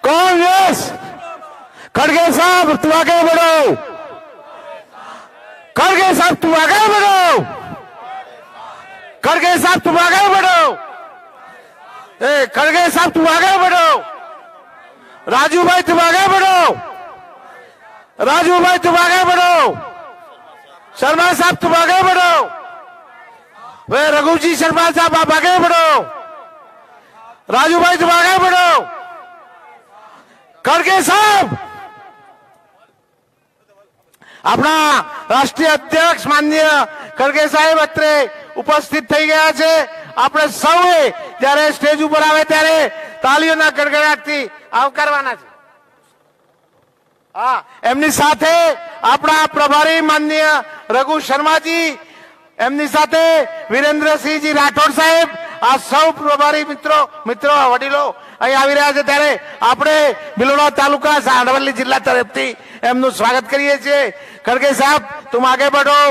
कांग्रेस खड़गे साहब तुम आगे बढ़ो, खड़गे साहब तुम आगे बढ़ो, खड़गे साहब तुम आगे बढ़ो, खड़गे साहब तुम आगे बढ़ो, राजू भाई तुम आगे बढ़ो, राजू भाई तुम आगे बढ़ो, शर्मा साहब तुम आगे बढ़ो, वे रघु जी शर्मा साहब आप आगे बढ़ो, राजू भाई तुम आगे बढ़ो, खड़गे साहब अपना राष्ट्रीय अध्यक्ष माननीय खड़गे साहेब અત્રે ઉપસ્થિત થઈ ગયા છે। આપણે સૌએ જ્યારે સ્ટેજ ઉપર આવે ત્યારે તાળીઓના ગડગડાટથી આવકારવાના છે। હા, એમની સાથે આપણા પ્રભારી માનનીય રઘુ શર્માજી, એમની સાથે વિરેન્દ્રસિંહજી રાઠોડ સાહેબ, આ સૌ પ્રભારી મિત્રો વડીલો અહીં આવી રહ્યા છે ત્યારે આપણે ભિલોડા તાલુકા અરવલ્લી જિલ્લા તરફથી એમનું સ્વાગત કરીએ છીએ। खड़गे साहब तुम आगे बढ़ो,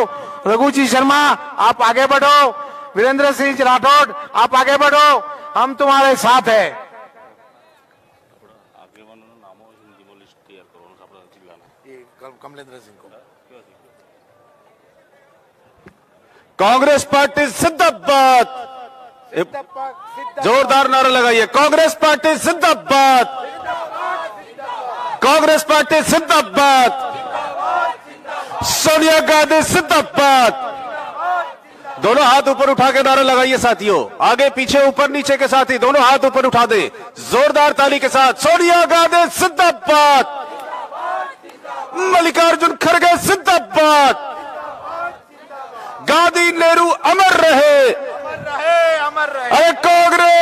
रघुजी शर्मा आप आगे बढ़ो, वीरेंद्र सिंह राठौड़ आप आगे बढ़ो, हम तुम्हारे साथ है। कमलेंद्र सिंह को कांग्रेस पार्टी जिंदाबाद, जोरदार नारा लगाइए। कांग्रेस पार्टी जिंदाबाद, कांग्रेस पार्टी जिंदाबाद, सोनिया गांधी जिंदाबाद। दोनों हाथ ऊपर उठा के नारा लगाइए साथियों, आगे पीछे ऊपर नीचे के साथी दोनों हाथ ऊपर उठा दे जोरदार ताली के साथ। सोनिया गांधी जिंदाबाद, मल्लिकार्जुन खड़गे जिंदाबाद, गांधी नेहरू अमर रहे, अमर रहे। अरे कांग्रेस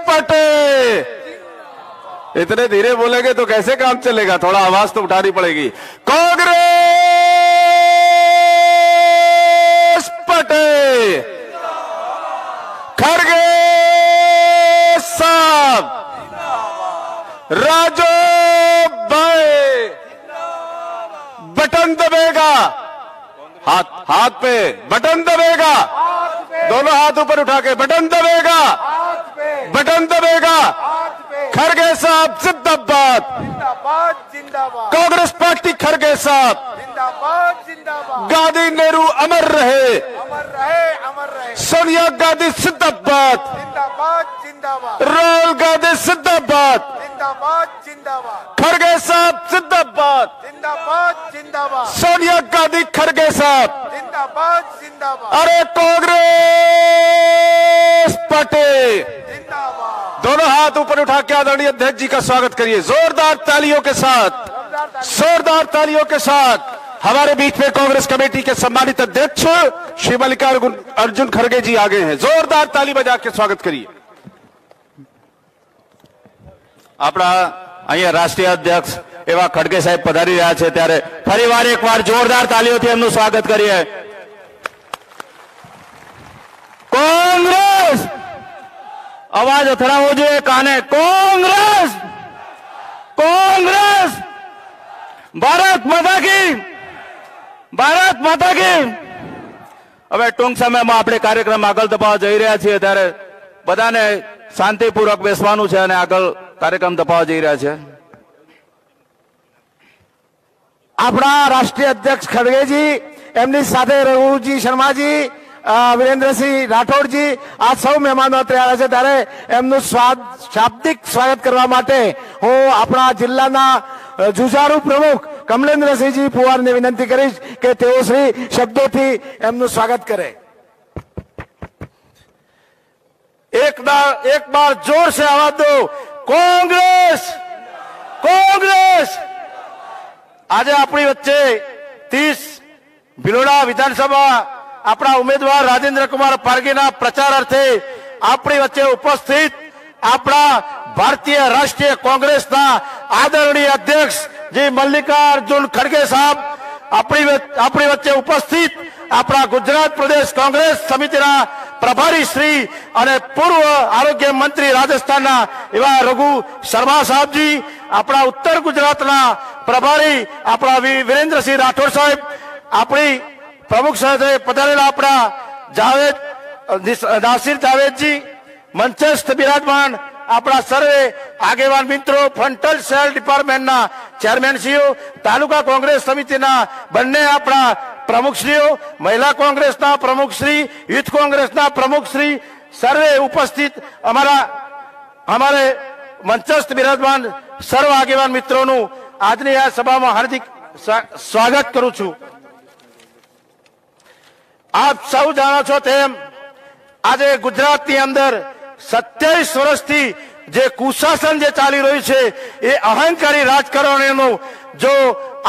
पार्टी, इतने धीरे बोलेंगे तो कैसे काम चलेगा, थोड़ा आवाज तो उठानी पड़ेगी। कांग्रेस पार्टी, खड़गे साहब, राजू भाई बटन दबेगा, हाथ पे बटन दबेगा, दोनों हाथ ऊपर उठा के बटन दबेगा, बटन दबेगा। खड़गे साहब जिंदाबाद, जिंदाबाद जिंदाबाद, कांग्रेस पार्टी खड़गे साहब जिंदाबाद जिंदाबाद, गांधी नेहरू अमर रहे, अमर रहे, अमर रहे। सोनिया गांधी जिंदाबाद, जिंदाबाद जिंदाबाद, राहुल गांधी जिंदाबाद, जिंदाबाद जिंदाबाद, खड़गे साहब जिंदाबाद, जिंदाबाद जिंदाबाद, सोनिया गांधी खड़गे साहब, जिंदाबाद जिंदाबाद। अरे कांग्रेस पार्टी जिंदाबाद। दोनों हाथ ऊपर उठा के आदरणीय अध्यक्ष जी का स्वागत करिए जोरदार तालियों के साथ, जोरदार तालियों के साथ। हमारे बीच में कांग्रेस कमेटी के सम्मानित अध्यक्ष श्री मल्लिकार्जुन खड़गे जी आगे हैं, जोरदार ताली बजा के स्वागत करिए। આપણા અહીંયા રાષ્ટ્રીય અધ્યક્ષ એવા ખડગે સાહેબ પધારી રહ્યા છે ત્યારે ફરીવાર એકવાર જોરદાર તાલીઓથી એમનું સ્વાગત કરીએ। कांग्रेस आवाज અથડાવો જોઈએ કાને। कांग्रेस, कांग्रेस, भारत माता की, भारत माता की। હવે ટૂંક સમયમાં આપણે કાર્યક્રમ આગળ ધપાવવા જઈ રહ્યા છીએ ત્યારે બધાને શાંતિપૂર્વક બેસવાનું છે અને આગળ કાર્યક્રમ ધપાવવા જઈ રહ્યા છે। આપણા રાષ્ટ્રીય અધ્યક્ષ ખડગેજી, એમની સાથે રઘુજી શર્માજી, વીરેન્દ્રસિંહ રાઠોડજી, આ સૌ મહેમાનો અત્રે આવ્યા છે ત્યારે એમનું શાબ્દિક સ્વાગત કરવા માટે હું આપણા જિલ્લાના જુજારુ પ્રમુખ કમલેન્દ્રસિંહજી પુવારને વિનંતી કરીશ કે તેઓ શ્રી શબ્દોથી એમનું સ્વાગત કરે। एक बार जोर से आवाज दो, कांग्रेस, कांग्रेस। आज अपनी वच्चे 30 ભિલોડા વિધાનસભા अपना उम्मीदवार राजेंद्र कुमार पारगीना प्रचार अर्थे अपनी वच्चे उपस्थित अपना भारतीय राष्ट्रीय कांग्रेस आदरणीय अध्यक्ष जी मल्लिकार्जुन खड़गे साहब अपनी वच्चे उपस्थित अपना गुजरात प्रदेश कांग्रेस समिति प्रभारी श्री और पूर्व आरोग्य मंत्री राजस्थान एवं रघु शर्मा साहब जी, अपना उत्तर गुजरात प्रभारी अपना वीरेंद्र सिंह राठौड़ साहब, अपनी प्रमुख साथ पधारेला अपना जावेद नासिर जावेद जी, મંચસ્થ બિરાજમાન આપણા સર્વે આગેવાન મિત્રો, ફ્રન્ટલ સેલ ડિપાર્ટમેન્ટના ચેરમેનશ્રીઓ, તાલુકા કોંગ્રેસ સમિતિના બંને આપણા પ્રમુખશ્રીઓ, મહિલા કોંગ્રેસના પ્રમુખશ્રી, યુથ કોંગ્રેસના પ્રમુખશ્રી, સર્વે ઉપસ્થિત અમારે મંચસ્થ બિરાજમાન સર્વ આગેવાન મિત્રોનું આજની આ સભામાં હાર્દિક સ્વાગત કરું છું. આપ સૌ જાણો છો તેમ આજે ગુજરાતની અંદર 27 વર્ષથી જે કુશાસન જે ચાલી રહ્યું છે એ અહંકારી રાજકારણીનું જો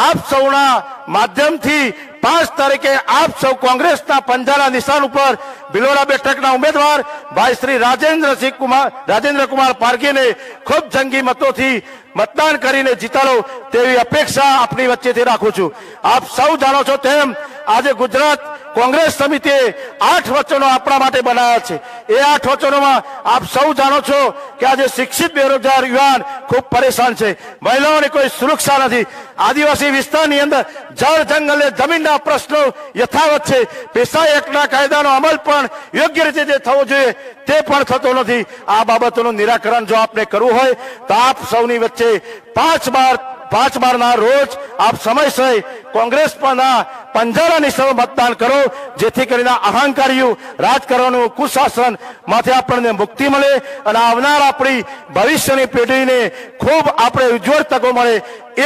આપ સૌના માધ્યમથી 5 તારીખે આપ સૌ કોંગ્રેસના પંજાના નિશાન ઉપર ભિલોડા બેઠકના ઉમેદવાર ભાઈ શ્રી રાજેન્દ્ર કુમાર પારગીને ખૂબ જંગી મતોથી મતદાન કરીને જીતાડો તેવી અપેક્ષા આપની વચ્ચેથી રાખું છું. આપ સૌ જાણો છો તેમ આજે ગુજરાત કોંગ્રેસ સમિતિએ 8 વચનો આપણા માટે બનાવ્યા છે. એ 8 વચનોમાં આપ સૌ જાણો છો કે આજે શિક્ષિત બેરોજગાર યુવાન ખૂબ પરેશાન છે, મહિલાઓની કોઈ સુરક્ષા નથી, આદિવાસી વિસ્તારની અંદર જળ જંગલ જમીનના પ્રશ્નો યથાવત છે, પેશા એક્ટના કાયદાનો અમલ પણ યોગ્ય રીતે જે થવો જોઈએ તે પણ થતો નથી. આ બાબતોનું નિરાકરણ જો આપને કરવું હોય તો આપ સૌની વચ્ચે 5 બારના રોજ આપ સમયસર કોંગ્રેસ પરના પંજાના નિશાને મતદાન કરો, જેથી કરીને અહંકારીઓ રાજકારણનું કુશાસન માંથી આપણને મુક્તિ મળે અને આવનાર આપણી ભવિષ્યની પેઢીને ખૂબ આપણે ઉજ્જવળ તકો મળે.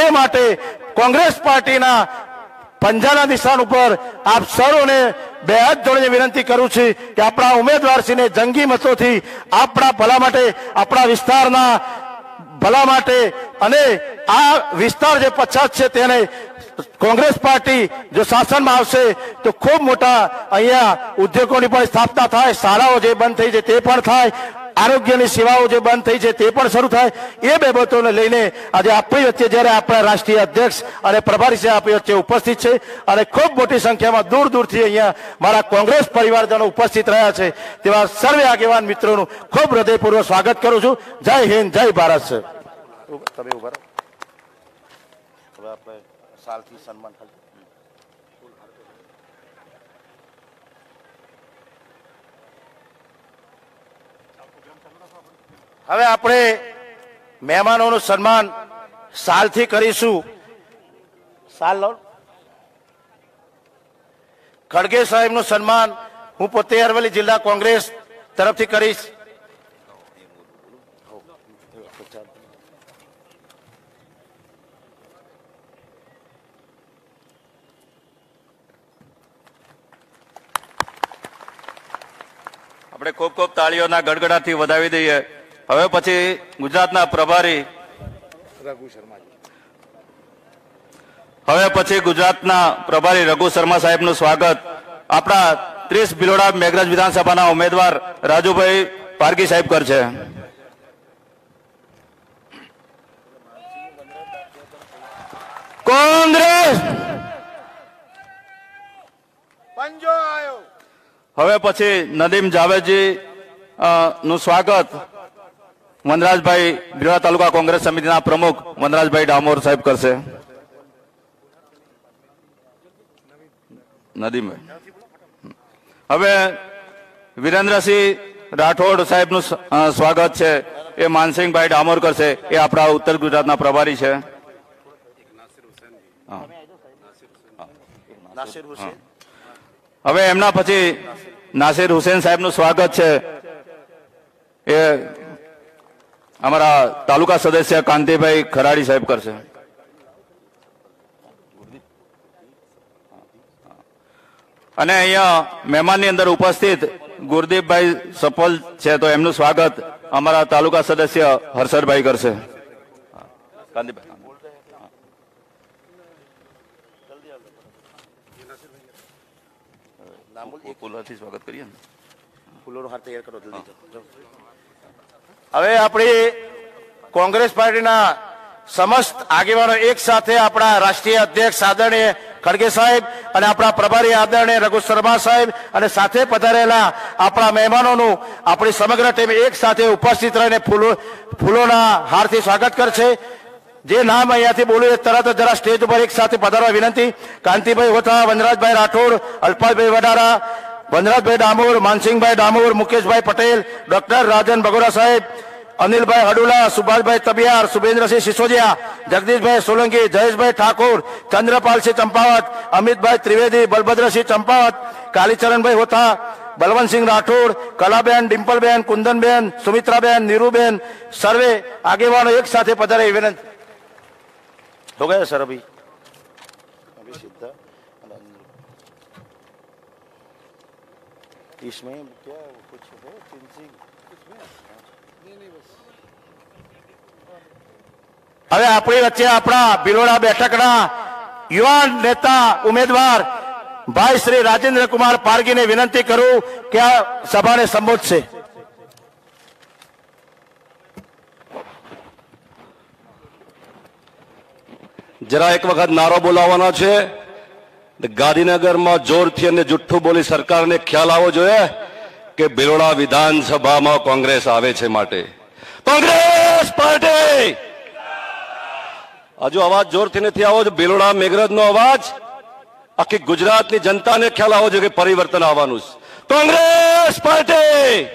એ માટે કોંગ્રેસ પાર્ટીના પંજાના નિશાન ઉપર આપ સૌને બે હાથ જોડીને વિનંતી કરું છું કે આપણા ઉમેદવારશ્રીને જંગી મતોથી આપણા ભલા માટે, આપણા વિસ્તારના ભલા માટે અને આ વિસ્તાર જે પછાત છે તેને કોંગ્રેસ પાર્ટી જો શાસનમાં આવશે તો ખૂબ મોટા અહીંયા ઉદ્યોગોની પણ સ્થાપના થાય, શાળાઓ જે બંધ થઈ છે તે પણ થાય, આરોગ્યની સેવાઓ જે બંધ થઈ છે તે પણ શરૂ થાય. એ બાબતોને લઈને આજે આપણી વચ્ચે જ્યારે આપણા રાષ્ટ્રીય અધ્યક્ષ અને પ્રભારી છે આપણી વચ્ચે ઉપસ્થિત છે અને ખૂબ મોટી સંખ્યામાં દૂર દૂરથી અહીંયા મારા કોંગ્રેસ પરિવારજનો ઉપસ્થિત રહ્યા છે, તેવા સર્વે આગેવાન મિત્રોનું ખૂબ હૃદયપૂર્વક સ્વાગત કરું છું. જય હિન્દ, જય ભારત. સર તમે ઉભા રહો. હવે આપણે સાલથી સન્માન હવે આપણે મહેમાનોનું સન્માન સાલથી કરીશું. સાલ લો. ખડગે સાહેબનું સન્માન હું પોતે અરવલ્લી જિલ્લા કોંગ્રેસ તરફથી કરીશ. આપણે ખૂબ ખૂબ તાળીઓના ગડગડાટથી વધાવી દઈએ. હવે પછી ગુજરાતના પ્રભારી રઘુ શર્મા સાહેબનું સ્વાગત આપણા 30 ભિલોડા મેઘરજ વિધાનસભાના ઉમેદવાર રાજુભાઈ પારગી સાહેબ કરશે. કોંગ્રેસ પંજો આવ્યો. હવે પછી નદીમ જાવેદજી નું સ્વાગત વનરાજભાઈ ભિલોડા તાલુકા કોંગ્રેસ સમિતિના પ્રમુખ વનરાજભાઈ ડામોર સાહેબ કરશે. નદીમભાઈ. હવે વિરેન્દ્રસિંહ રાઠોડ સાહેબનું સ્વાગત છે, એ માનસિંહભાઈ ડામોર કરશે, એ આપણા ઉત્તર ગુજરાતના પ્રભારી છે. હવે એમના પછી નાસિર હુસેન સાહેબનું સ્વાગત છે, એ અમારા તાલુકા સદસ્ય કાંતિભાઈ ખરાડી સાહેબ કરશે. અને અહીંયા મહેમાનની અંદર ઉપસ્થિત ગુરદીપભાઈ સફલ છે, તો એમનું સ્વાગત અમારા તાલુકા સદસ્ય હર્ષદભાઈ કરશે. કાંતિભાઈ સ્વાગત કરીએ. હવે આપણી કોંગ્રેસ પાર્ટીના સમસ્ત આગેવાનો એક સાથે આપણા રાષ્ટ્રીય અધ્યક્ષ આદરણીય ખડગે સાહેબ અને આપણા પ્રભારી આદરણીય રઘુ શર્મા સાહેબ અને સાથે પધારેલા આપણા મહેમાનોનું આપણી સમગ્ર ટીમ એક સાથે ઉપસ્થિત રહીને ફૂલોના હારથી સ્વાગત કરશે. જે નામ અહીંયાથી બોલ્યું તરત જ જરા સ્ટેજ ઉપર એક સાથે પધારવા વિનંતી. કાંતિભાઈ હોતા, વનરાજભાઈ રાઠોડ, અલ્પાભાઈ વડારા, વનરાજભાઈ ડામોર, માનસિંહભાઈ ડામોર, મુકેશભાઈ પટેલ, ડોક્ટર રાજન બગોરા સાહેબ, અનિલભાઈ હડુલા, સુભાષભાઈ તબિયાર, સુભેન્દ્રસિંહ સિસોદિયા, જગદીશભાઈ સોલંકી, જયેશભાઈ ઠાકોર, ચંદ્રપાલસિંહ ચંપાવત, અમિતભાઈ ત્રિવેદી, બલભદ્રસિંહ ચંપાવત, કાલીચરણભાઈ હોથા, બલવંતસિંહ રાઠોડ, કલાબેન, ડિમ્પલબેન, કુંદનબેન, સુમિત્રાબેન, નીરુબેન, સર્વે આગેવાનો એક સાથે પધારે એવી વિનંતી. हो गया सर अभी सीधा इसमें क्या कुछ है હવે આપણી વચ્ચે આપણા ભિલોડા બેઠકના યુવાન નેતા ઉમેદવાર ભાઈ શ્રી રાજેન્દ્ર કુમાર પારગીને વિનંતી કરું કે આ સભાને સંબોધશે. જરા એક વખત નારો બોલાવવાનો છે. ગાંધીનગરમાં જોરથી અને જુઠ્ઠું બોલી સરકારને ખ્યાલ આવવો જોઈએ કે ભિલોડા વિધાનસભામાં કોંગ્રેસ આવે છે, માટે કોંગ્રેસ પાર્ટી. હજુ અવાજ જોરથી નથી આવો. ભિલોડા મેઘરજનો અવાજ આખી ગુજરાતની જનતાને ખ્યાલ આવવો જોઈએ કે પરિવર્તન આવવાનું છે. કોંગ્રેસ પાર્ટી.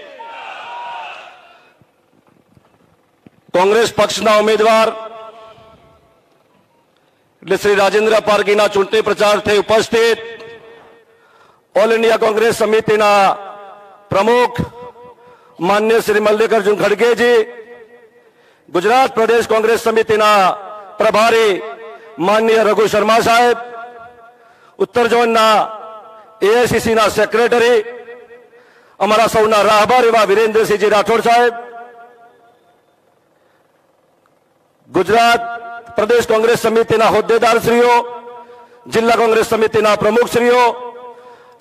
કોંગ્રેસ પક્ષના ઉમેદવાર એટલે શ્રી રાજેન્દ્ર પારગીના ચૂંટણી પ્રચારથી ઉપસ્થિત ઓલ ઇન્ડિયા કોંગ્રેસ સમિતિના પ્રમુખ માન્ય શ્રી મલ્લિકાર્જુન ખડગેજી, ગુજરાત પ્રદેશ કોંગ્રેસ સમિતિના પ્રભારી માન્ય રઘુ શર્મા સાહેબ, ઉત્તર ઝોનના એઆઈસીસીના સેક્રેટરી અમારા સૌના રાહબર એવા વિરેન્દ્રસિંહજી રાઠોડ સાહેબ, ગુજરાત પ્રદેશ કોંગ્રેસ સમિતિના હોદ્દેદારશ્રીઓ, જિલ્લા કોંગ્રેસ સમિતિના પ્રમુખશ્રીઓ,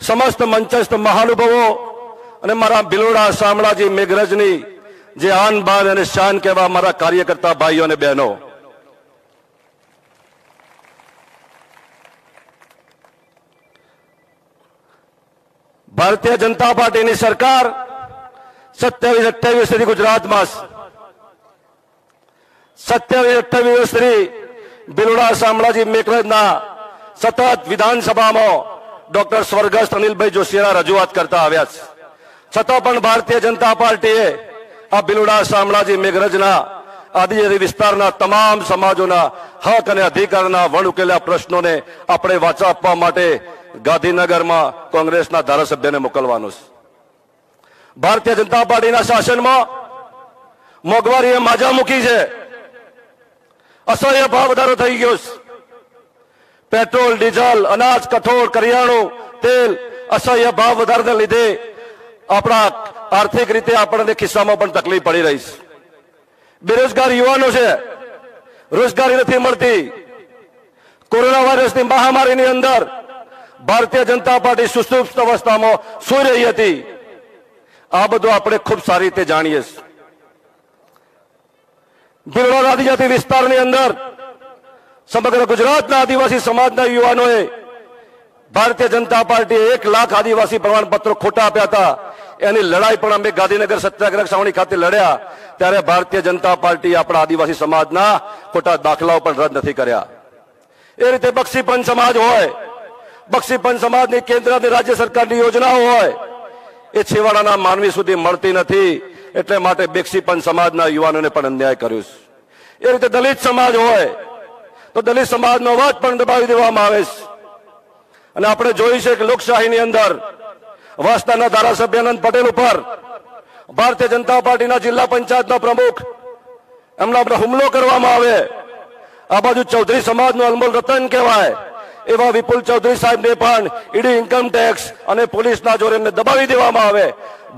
સમસ્ત મંચસ્થ મહાનુભાવો અને મારા ભિલોડા શામળાજી મેઘરજની જે આન બાન અને શાન કહેવા મારા કાર્યકર્તા ભાઈઓ અને બહેનો, ભારતીય જનતા પાર્ટીની સરકાર 27-28 સુધી ગુજરાતમાં 27-28 વર્ષથી ભિલોડા શામળાજી મેઘરજના સતત વિધાનસભામાં ડોક્ટર સ્વર્ગસ્થ અનિલભાઈ જોશીના રજૂઆત કરતા આવ્યા છે. છતાં પણ ભારતીય જનતા પાર્ટીએ આ ભિલોડા શામળાજી મેઘરજના આદિજાતિ વિસ્તારના તમામ સમાજોના હક અને અધિકારના વણ ઉકેલા પ્રશ્નોને આપણે વાચા આપવા માટે ગાંધીનગરમાં કોંગ્રેસના ધારાસભ્યને મોકલવાનું છે. ભારતીય જનતા પાર્ટીના શાસનમાં મોંઘવારીએ માજા મૂકી છે. અસહ્ય ભાવ વધારો થઈ ગયો છે. પેટ્રોલ, ડીઝલ, અનાજ, કઠોળ, કરિયાણું, તેલ અસહ્ય ભાવ વધારાને લીધે આપણા આર્થિક રીતે આપણને ખિસ્સામાં પણ તકલીફ પડી રહી છે. બેરોજગાર યુવાનો છે, રોજગારી નથી મળતી. કોરોના વાયરસની મહામારીની અંદર ભારતીય જનતા પાર્ટી સુસ્ત અવસ્થામાં સૂઈ રહી હતી. આ બધું આપણે ખૂબ સારી રીતે જાણીએ છીએ. ભિલોડા આદિજાતિ વિસ્તારની અંદર સમગ્ર ગુજરાતના આદિવાસી સમાજના યુવાનોએ ભારતીય જનતા પાર્ટીએ 1 લાખ આદિવાસી પ્રમાણપત્રો ખોટા આપ્યા હતા. એની લડાઈ પણ અમે ગાંધીનગર સત્યાગ્રહ છાવણી ખાતે લડ્યા ત્યારે ભારતીય જનતા પાર્ટીએ આપણા આદિવાસી સમાજના ખોટા દાખલાઓ પણ રદ નથી કર્યા. એ રીતે બક્ષીપંચ સમાજ હોય, બક્ષીપંચ સમાજની કેન્દ્ર અને રાજ્ય સરકારની યોજનાઓ હોય, એ છેવાડાના માનવી સુધી મળતી નથી. એટલે માટે બક્ષીપંચ સમાજના યુવાનોને પણ અન્યાય કર્યો છે. એ રીતે દલિત સમાજ હોય તો દલિત સમાજનો અવાજ પણ દબાવી દેવામાં આવે છે. અને આપણે જોયું છે કે લોકશાહીની અંદર વાસદાના ધારાસભ્ય અનંત પટેલ ઉપર ભારતીય જનતા પાર્ટીના જિલ્લા પંચાયતના પ્રમુખ એમના પર હુમલો કરવામાં આવે. આ બાજુ ચૌધરી સમાજનું અનમોલ રતન કહેવાય એવા વિપુલ ચૌધરી સાહેબને પણ ઈડી, ઇન્કમ ટેક્સ અને પોલીસના જોરે એમને દબાવી દેવામાં આવે.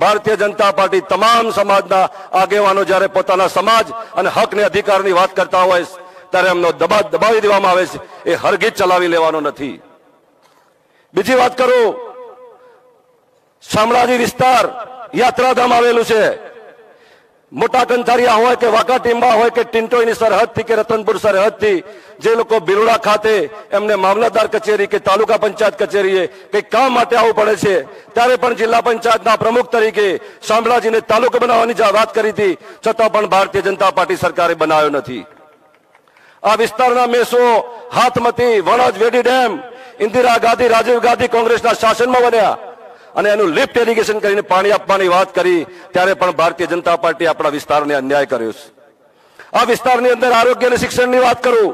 ભારતીય જનતા પાર્ટી તમામ સમાજના આગેવાનો જ્યારે પોતાના સમાજ અને હક અને અધિકારની વાત કરતા હોય ત્યારે એમનો દબાવી દેવામાં આવે છે. એ હરગીજ ચલાવી લેવાનો નથી. બીજી વાત કરું, શામળાજી વિસ્તાર યાત્રાધામ આવેલું છે. મોટા કંથારિયા હોય કે વાંકા ટીંબા હોય કે ટિન્ટોઈની સરહદથી કે રતનપુર સરહદથી જે લોકો ભિલોડા ખાતે એમને મામલતદાર કચેરી કે તાલુકા પંચાયત કચેરીએ કંઈક કામ માટે આવવું પડે છે ત્યારે પણ જિલ્લા પંચાયતના પ્રમુખ તરીકે શામળાજીને તાલુકો બનાવવાની વાત કરી હતી, છતાં પણ ભારતીય જનતા પાર્ટી સરકારે બનાવ્યો નથી. આ વિસ્તારના મેસો, હાથમતી, વણજ, વેડી ડેમ ઇન્દિરા ગાંધી, રાજીવ ગાંધી કોંગ્રેસના શાસનમાં બન્યા. અને એનું લિફ્ટ ઇરિગેશન કરીને પાણી આપવાની વાત કરી ત્યારે પણ ભારતીય જનતા પાર્ટી આપણા વિસ્તારને અન્યાય કર્યો છે. આ વિસ્તારની અંદર આરોગ્ય અને શિક્ષણની વાત કરું,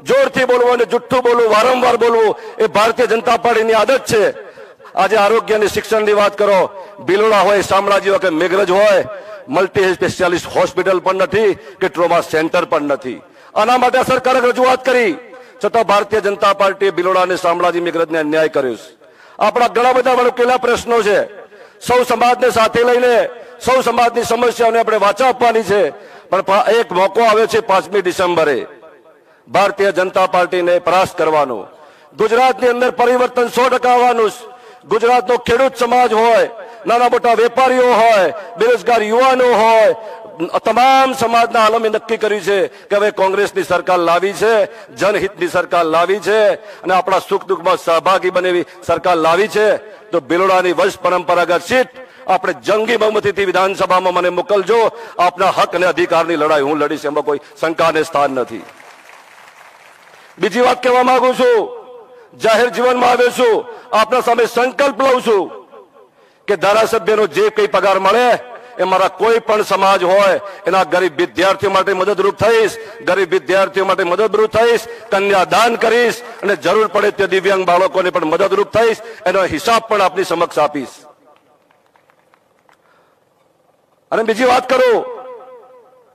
જોરથી બોલવું અને જુઠ્ઠું બોલવું, વારંવાર બોલવું એ ભારતીય જનતા પાર્ટીની આદત છે. આજે આરોગ્ય અને શિક્ષણની વાત કરો, ભિલોડા હોય, શામળાજી હોય કે મેઘરજ હોય, મલ્ટી સ્પેશિયાલિસ્ટ હોસ્પિટલ પણ નથી કે ટ્રોમા સેન્ટર પણ નથી. આના માટે સરકારે રજૂઆત કરી, છતાં ભારતીય જનતા પાર્ટીએ ભિલોડા અને શામળાજી મેઘરજને અન્યાય કર્યો છે. આપણા ઘણા બધા વણકેલા પ્રશ્નો છે. સૌ સમાજને સાથે લઈને સૌ સમાજની સમસ્યાઓને આપણે વાચા આપવાની છે. પણ એક મોકો આવ્યો છે 5મી ડિસેમ્બરે ભારતીય જનતા પાર્ટીને પરાસ્ત કરવાનો. ગુજરાતની અંદર પરિવર્તન 100% આવવાનું છે. ગુજરાતનો ખેડૂત સમાજ હોય, નાના મોટા વેપારીઓ હોય, બેરોજગાર યુવાનો હોય, તમામ સમાજના આલમે નક્કી કર્યું છે કે હવે કોંગ્રેસની સરકાર લાવી છે, જનહિતની સરકાર લાવી છે અને આપણા સુખ દુઃખમાં સહભાગી બને એવી સરકાર લાવી છે. તો ભિલોડાની વંશ પરંપરાગત સીટ આપણે જંગી બહુમતીથી વિધાનસભામાં મને મોકલજો. આપના હક અને અધિકારની લડાઈ હું લડીશ, એમાં કોઈ શંકાને સ્થાન નથી. બીજી વાત કહેવા માંગુ છું, જાહેર જીવનમાં આવ્યો છું, આપના સામે સંકલ્પ લઉં છું કે ધારાસભ્યનો જે કંઈ પગાર મળે એ મારા કોઈ પણ સમાજ હોય એના ગરીબ વિદ્યાર્થીઓ માટે મદદરૂપ થઈશ, ગરીબ વિદ્યાર્થીઓ માટે મદદરૂપ થઈશ, કન્યાદાન કરીશ અને જરૂર પડે તે દિવ્યાંગ બાળકોને પણ મદદરૂપ થઈશ. એનો હિસાબ પણ આપની સમક્ષ આપીશ. અને બીજી વાત કરું,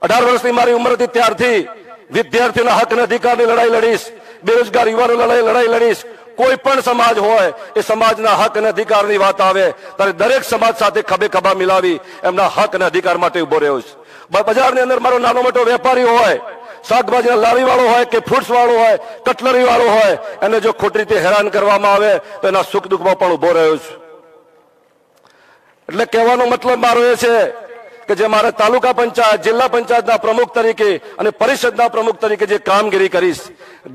18 વર્ષની મારી ઉંમર હતી ત્યારથી વિદ્યાર્થીઓના હક અને અધિકારની લડાઈ લડીશ, બેરોજગાર યુવાનો લડાઈ લડીશ. કોઈ પણ સમાજ હોય એ સમાજના હક અને અધિકારની વાત આવે ત્યારે દરેક સમાજ સાથે ખભે ખભા મિલાવી એમના હક અને અધિકાર માટે ઉભો રહ્યો છે. બજારની અંદર મારો નાનો મોટો વેપારી હોય, શાકભાજીના લારી વાળો હોય કે ફ્રૂટ્સ વાળો હોય, કટલરી વાળો હોય, એને જો ખોટી રીતે હેરાન કરવામાં આવે તો એના સુખ દુઃખમાં પણ ઉભો રહ્યો છે. એટલે કહેવાનો મતલબ મારો એ છે કે જે મારા તાલુકા પંચાયત, જિલ્લા પંચાયતના પ્રમુખ તરીકે અને પરિષદના પ્રમુખ તરીકે જે કામગીરી કરીશ,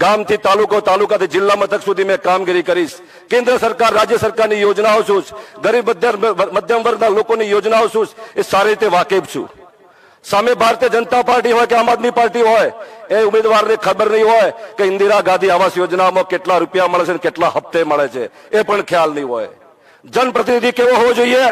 ગામથી તાલુકો, તાલુકાથી જિલ્લા મથક સુધી મેં કામગીરી કરીશ. કેન્દ્ર સરકાર, રાજ્ય સરકારની યોજનાઓ શું છે, ગરીબ મધ્યમ વર્ગના લોકોની યોજનાઓ શું છે, એ સારી રીતે વાકેફ છું. સામે ભારતીય જનતા પાર્ટી હોય કે આમ આદમી પાર્ટી હોય, એ ઉમેદવારને ખબર નહીં હોય કે ઇન્દિરા ગાંધી આવાસ યોજનામાં કેટલા રૂપિયા મળે છે અને કેટલા હપ્તે મળે છે, એ પણ ખ્યાલ નહીં હોય. જનપ્રતિનિધિ કેવો હોવો જોઈએ?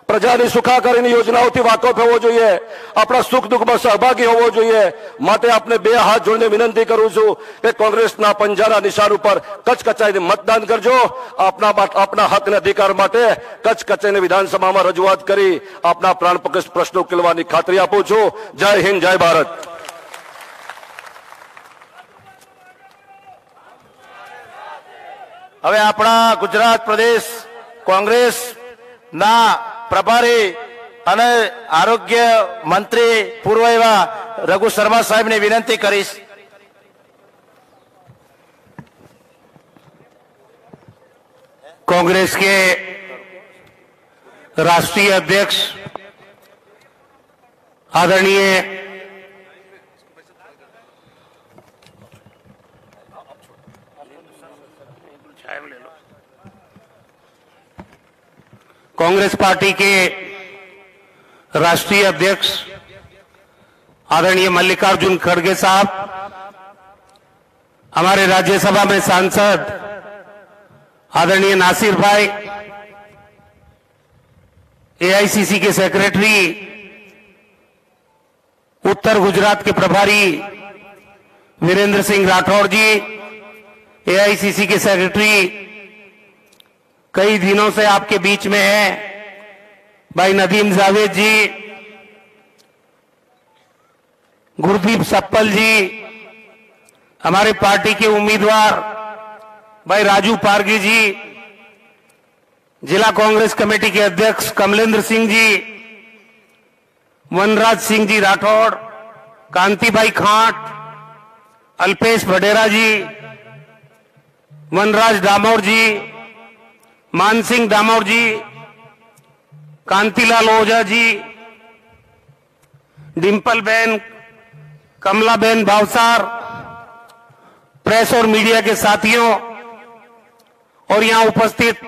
પ્રજાની સુખાકારીની યોજનાઓથી વાકેફ હોવો જોઈએ, આપણા સુખ દુઃખમાં સહભાગી હોવો જોઈએ. માટે આપને 2 હાથ જોડીને વિનંતી કરું છું કે કોંગ્રેસના પંજાના નિશાન ઉપર કચકચાઈને મતદાન કરજો. આપના હક અને અધિકાર માટે કચકચાઈને વિધાનસભામાં રજૂઆત કરી આપના પ્રાણ પ્રશ્નો ઉકેલવાની ખાતરી આપું છું. જય હિન્દ, જય ભારત. હવે આપણા ગુજરાત પ્રદેશ કોંગ્રેસના પ્રભારી અને આરોગ્ય મંત્રી પૂર્વ એવા રઘુ શર્મા સાહેબને વિનંતી કરીશ. कांग्रेस के राष्ट्रीय अध्यक्ष आदरणीय कांग्रेस पार्टी के राष्ट्रीय अध्यक्ष आदरणीय मल्लिकार्जुन खड़गे साहब, हमारे राज्यसभा में सांसद आदरणीय नासिर भाई, एआईसीसी के सेक्रेटरी, उत्तर गुजरात के प्रभारी वीरेंद्र सिंह राठौड़ जी, एआईसीसी के सेक्रेटरी कई दिनों से आपके बीच में है भाई नदीम जावेद जी, गुरदीप सप्पल जी, हमारे पार्टी के उम्मीदवार भाई राजू पारगी जी, जिला कांग्रेस कमेटी के अध्यक्ष कमलेंद्र सिंह जी, वनराज सिंह जी राठौड़, कांति भाई खाट, अल्पेश वडेरा जी, वनराज दामोर जी, मानसिंह दामोर जी, कांतिलाल ओझा जी, डिम्पल बेन, कमला बेन भावसार, प्रेस और मीडिया के साथियों और यहां उपस्थित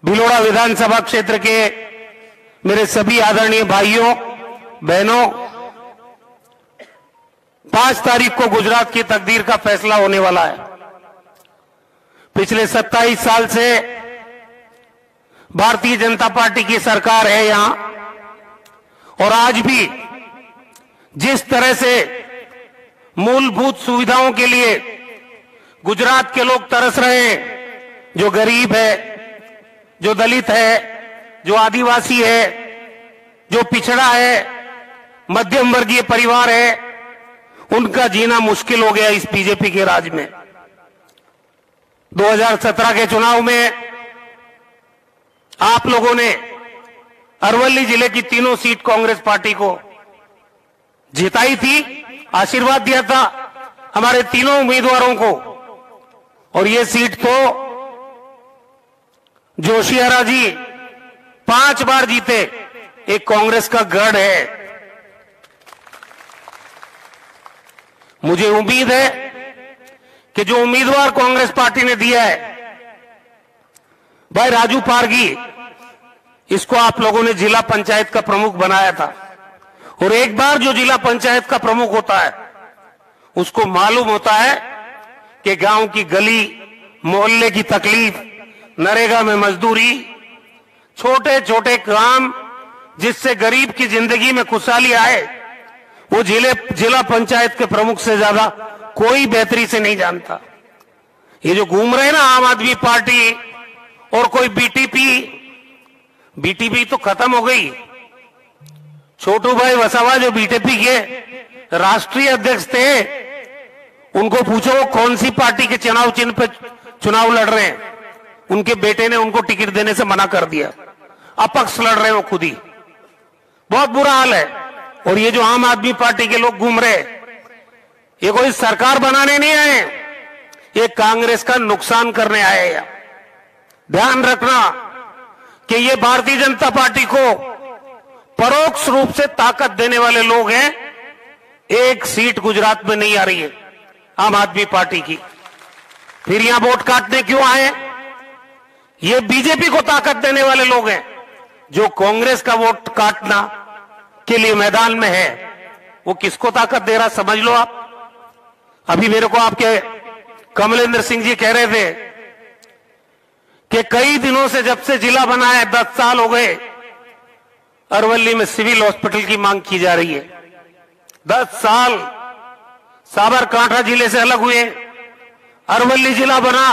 भिलोड़ा विधानसभा क्षेत्र के मेरे सभी आदरणीय भाइयों बहनों, 5 तारीख को गुजरात की तकदीर का फैसला होने वाला है. पिछले 27 साल से भारतीय जनता पार्टी की सरकार है यहां, और आज भी जिस तरह से मूलभूत सुविधाओं के लिए गुजरात के लोग तरस रहे हैं, जो गरीब है, जो दलित है, जो आदिवासी है, जो पिछड़ा है, मध्यम वर्गीय परिवार है, उनका जीना मुश्किल हो गया इस बीजेपी के राज में। 2017 के चुनाव में आप लोगों ने अरवली जिले की तीनों सीट कांग्रेस पार्टी को जिताई थी, आशीर्वाद दिया था हमारे तीनों उम्मीदवारों को, और ये सीट तो जोशियारा जी 5 बार जीते। एक कांग्रेस का गढ़ है। मुझे उम्मीद है कि जो उम्मीदवार कांग्रेस पार्टी ने दिया है, भाई राजू पारगी, इसको आप लोगों ने जिला पंचायत का प्रमुख बनाया था, और एक बार जो जिला पंचायत का प्रमुख होता है उसको मालूम होता है कि गांव की गली मोहल्ले की तकलीफ, नरेगा में मजदूरी, छोटे छोटे काम जिससे गरीब की जिंदगी में खुशहाली आए, वो जिला पंचायत के प्रमुख से ज्यादा कोई बेहतरी से नहीं जानता। ये जो घूम रहे ना आम आदमी पार्टी और कोई बीटीपी तो खत्म हो गई। छोटू भाई वसावा जो बीटीपी के राष्ट्रीय अध्यक्ष थे, उनको पूछो कौन सी पार्टी के चुनाव चिन्ह पे चुनाव लड़ रहे हैं। उनके बेटे ने उनको टिकट देने से मना कर दिया, अपक्ष लड़ रहे हो खुद ही। बहुत बुरा हाल है। और ये जो आम आदमी पार्टी के लोग घूम रहे, ये कोई सरकार बनाने नहीं आए, ये कांग्रेस का नुकसान करने आए हैं। ध्यान रखना कि ये भारतीय जनता पार्टी को परोक्ष रूप से ताकत देने वाले लोग हैं। एक सीट गुजरात में नहीं आ रही है आम आदमी पार्टी की, फिर यहां वोट काटने क्यों आए? ये बीजेपी को ताकत देने वाले लोग हैं। जो कांग्रेस का वोट काटना के लिए मैदान में है, वो किसको ताकत दे रहा समझ लो आप। अभी मेरे को आपके कमलेंद्र सिंह जी कह रहे थे कि कई दिनों से जब से जिला बना है 10 साल हो गए, अरवली में सिविल हॉस्पिटल की मांग की जा रही है। 10 साल साबरकांठा जिले से अलग हुए, अरवली जिला बना,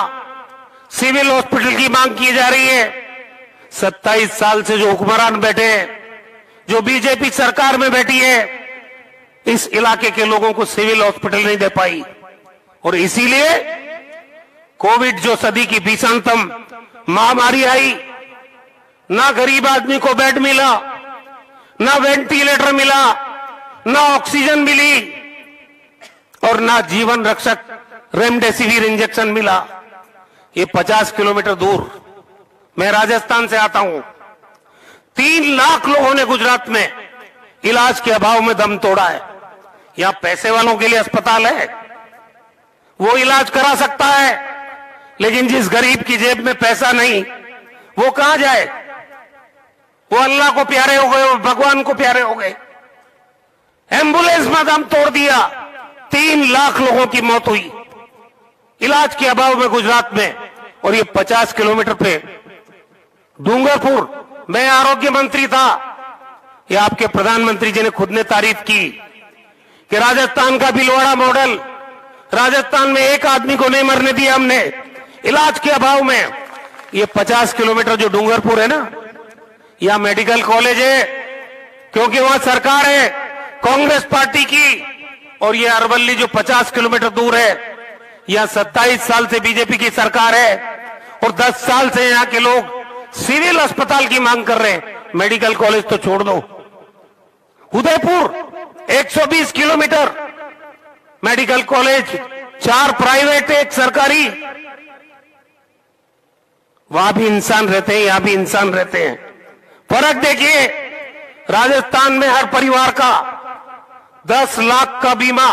सिविल हॉस्पिटल की मांग की जा रही है। 27 साल से जो हुक्मरान बैठे हैं, जो बीजेपी सरकार में बैठी है, इस इलाके के लोगों को सिविल हॉस्पिटल नहीं दे पाई। और इसीलिए कोविड जो सदी की भीषणतम महामारी आई, ना गरीब आदमी को बेड मिला, ना वेंटिलेटर मिला, ना ऑक्सीजन मिली, और ना जीवन रक्षक रेमडेसिविर इंजेक्शन मिला। ये 50 किलोमीटर दूर, मैं राजस्थान से आता हूं, 3 लाख लोगों ने गुजरात में इलाज के अभाव में दम तोड़ा है। यहां पैसे वालों के लिए अस्पताल है, वो इलाज करा सकता है, लेकिन जिस गरीब की जेब में पैसा नहीं, वो कहां जाए? वो अल्लाह को प्यारे हो गए, वो भगवान को प्यारे हो गए। एम्बुलेंस में दम तोड़ दिया, 3 लाख लोगों की मौत हुई इलाज के अभाव में गुजरात में। और ये 50 किलोमीटर पे डूंगरपुर, मैं आरोग्य मंत्री था, ये आपके प्रधानमंत्री जी ने खुद ने तारीफ की कि राजस्थान का भीलवाड़ा मॉडल, राजस्थान में एक आदमी को नहीं मरने दिया हमने इलाज के अभाव में। ये 50 किलोमीटर जो डूंगरपुर है ना, यहां मेडिकल कॉलेज है, क्योंकि वहां सरकार है कांग्रेस पार्टी की। और ये अरवली जो 50 किलोमीटर दूर है, यहां 27 साल से बीजेपी की सरकार है, और 10 साल से यहां के लोग सिविल अस्पताल की मांग कर रहे हैं। मेडिकल कॉलेज तो छोड़ दो, Udaipur 120 kilometre medical college, 4 private, 1 सरकारी। वहां भी इंसान रहते हैं, यहां भी इंसान रहते हैं। फर्क देखिए, राजस्थान में हर परिवार का 10 लाख का बीमा,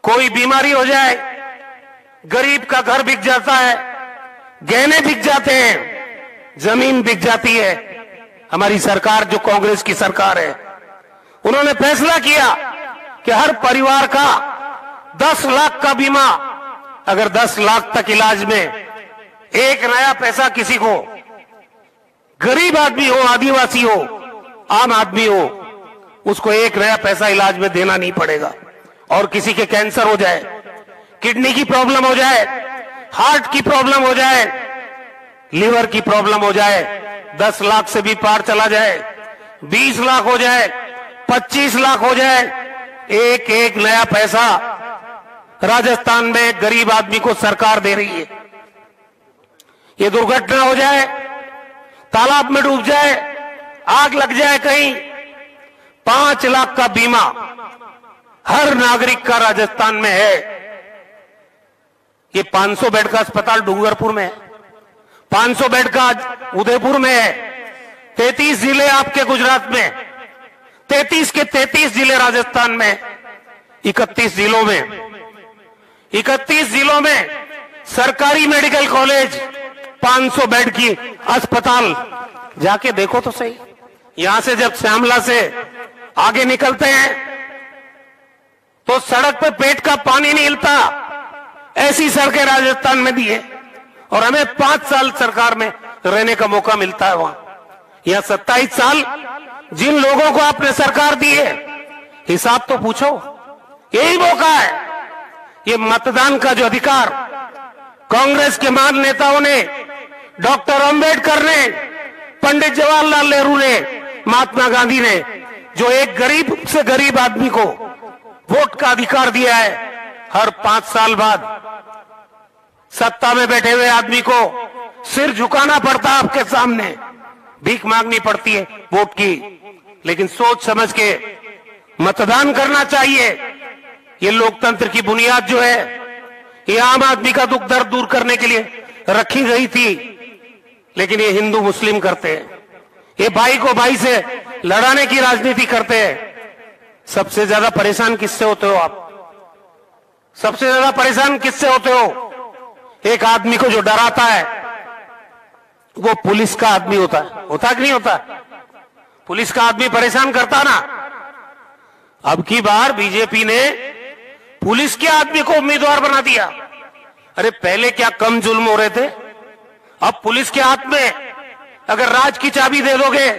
कोई बीमारी हो जाए, गरीब का घर बिक जाता है, गहने बिक जाते हैं, जमीन बिक जाती है। हमारी सरकार जो कांग्रेस की सरकार है, उन्होंने फैसला किया कि हर परिवार का 10 लाख का बीमा, अगर 10 लाख तक इलाज में एक नया पैसा किसी को गरीब आदमी हो, आदिवासी हो, आम आदमी हो, उसको एक नया पैसा इलाज में देना नहीं पड़ेगा। और किसी के कैंसर हो जाए, किडनी की प्रॉब्लम हो जाए, हार्ट की प्रॉब्लम हो जाए, लीवर की प्रॉब्लम हो जाए, 10 लाख से भी पार चला जाए, 20 लाख हो जाए, 25 लाख हो जाए, एक एक नया पैसा राजस्थान में गरीब आदमी को सरकार दे रही है। ये दुर्घटना हो जाए, तालाब में डूब जाए, आग लग जाए कहीं, 5 लाख का बीमा हर नागरिक का राजस्थान में है। ये 500 बेड का अस्पताल डूंगरपुर में है, 500 बेड का उदयपुर में है, 33 जिले आपके गुजरात में, 33 के 33 जिले राजस्थान में, 31 जिलों में सरकारी मेडिकल कॉलेज, 500 बेड की अस्पताल। जाके देखो तो सही, यहां से जब श्यामला से आगे निकलते हैं तो सड़क पे पेट का पानी नहीं हिलता, ऐसी सड़कें राजस्थान में दी है। और हमें 5 साल सरकार में रहने का मौका मिलता है वहां। यहां 27 साल जिन लोगों को आपने सरकार दी है, हिसाब तो पूछो। यही मौका है, ये मतदान का जो अधिकार कांग्रेस के महान नेताओं ने, डॉक्टर अंबेडकर ने, पंडित जवाहरलाल नेहरू ने, महात्मा गांधी ने, जो एक गरीब से गरीब आदमी को वोट का अधिकार दिया है, हर 5 साल बाद सत्ता में बैठे हुए आदमी को सिर झुकाना पड़ता है आपके सामने, भीख मांगनी पड़ती है वोट की। लेकिन सोच समझ के मतदान करना चाहिए। ये लोकतंत्र की बुनियाद जो है, ये आम आदमी का दुख दर्द दूर करने के लिए रखी गई थी। लेकिन ये हिंदू मुस्लिम करते हैं, ये भाई को भाई से लड़ाने की राजनीति करते हैं। सबसे ज्यादा परेशान किससे होते हो आप? सबसे ज्यादा परेशान किससे होते हो? एक आदमी को जो डराता है वो पुलिस का आदमी होता है। होता कि नहीं होता? पुलिस का आदमी परेशान करता ना। अब की बार बीजेपी ने पुलिस के आदमी को उम्मीदवार बना दिया। अरे पहले क्या कम जुल्म हो रहे थे, अब पुलिस के हाथ में अगर राज की चाबी दे दोगे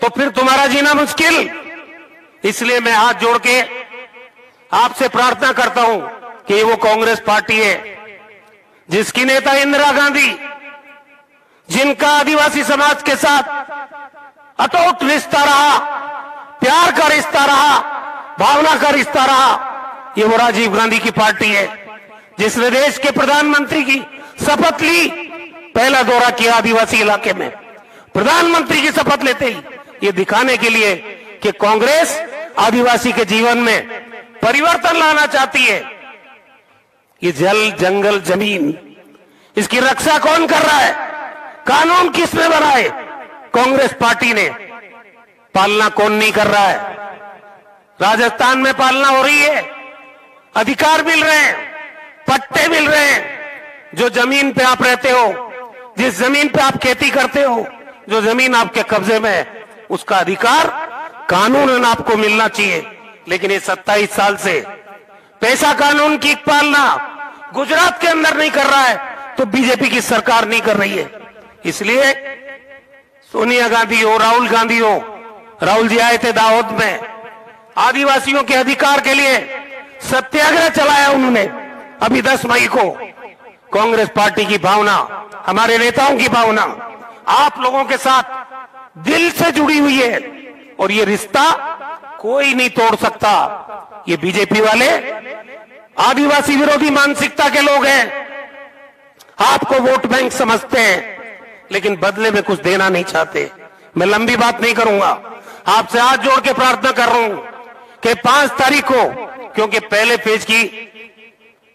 तो फिर तुम्हारा जीना मुश्किल। इसलिए मैं हाथ जोड़ के आपसे प्रार्थना करता हूं कि वो कांग्रेस पार्टी है जिसकी नेता इंदिरा गांधी, जिनका आदिवासी समाज के साथ अटूट रिश्ता रहा, प्यार का रिश्ता रहा, भावना का रिश्ता रहा, ये वो राजीव गांधी की पार्टी है जिसने देश के प्रधानमंत्री की शपथ ली। पहला दौरा किया आदिवासी इलाके में, प्रधानमंत्री की शपथ लेते ही ये दिखाने के लिए कि कांग्रेस आदिवासी के जीवन में परिवर्तन लाना चाहती है। ये जल, जंगल, जमीन, इसकी रक्षा कौन कर रहा है? कानून किसने बनाए? कांग्रेस पार्टी ने। पालना कौन नहीं कर रहा है? राजस्थान में पालना हो रही है, अधिकार मिल रहे हैं, पट्टे मिल रहे हैं। जो जमीन पे आप रहते हो, जिस जमीन पे आप खेती करते हो, जो जमीन आपके कब्जे में है, उसका अधिकार कानूनन आपको मिलना चाहिए। लेकिन ये 27 साल से पैसा कानून की पालना गुजरात के अंदर नहीं कर रहा है तो बीजेपी की सरकार नहीं कर रही है। इसलिए सोनिया गांधी हो, राहुल गांधी हो, राहुल जी आए थे दाहोद में, आदिवासियों के अधिकार के लिए सत्याग्रह चलाया उन्होंने। अभी 10 मई को कांग्रेस पार्टी की भावना, हमारे नेताओं की भावना आप लोगों के साथ दिल से जुड़ी हुई है और ये रिश्ता कोई नहीं तोड़ सकता। ये बीजेपी वाले आदिवासी विरोधी मानसिकता के लोग हैं, आपको वोट बैंक समझते हैं लेकिन बदले में कुछ देना नहीं चाहते। मैं लंबी बात नहीं करूंगा, आपसे हाथ जोड़ के प्रार्थना कर रहा हूं कि 5 तारीख को, क्योंकि पहले फेज की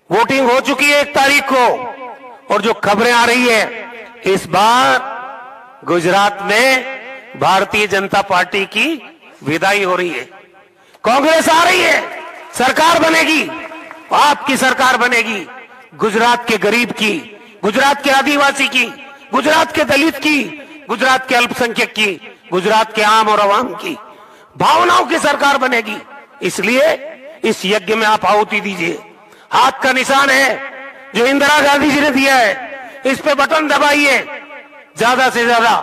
वोटिंग हो चुकी है 1 तारीख को, और जो खबरें आ रही है इस बार गुजरात में भारतीय जनता पार्टी की विदाई हो रही है, कांग्रेस आ रही है, सरकार बनेगी, आपकी सरकार बनेगी। गुजरात के गरीब की, गुजरात के आदिवासी की, गुजरात के दलित की, गुजरात के अल्पसंख्यक की, गुजरात के आम और अवाम की भावनाओं की सरकार बनेगी। इसलिए इस यज्ञ में आप आहुति दीजिए। हाथ का निशान है जो इंदिरा गांधी जी ने दिया है, इस पे बटन दबाइए, ज्यादा से ज्यादा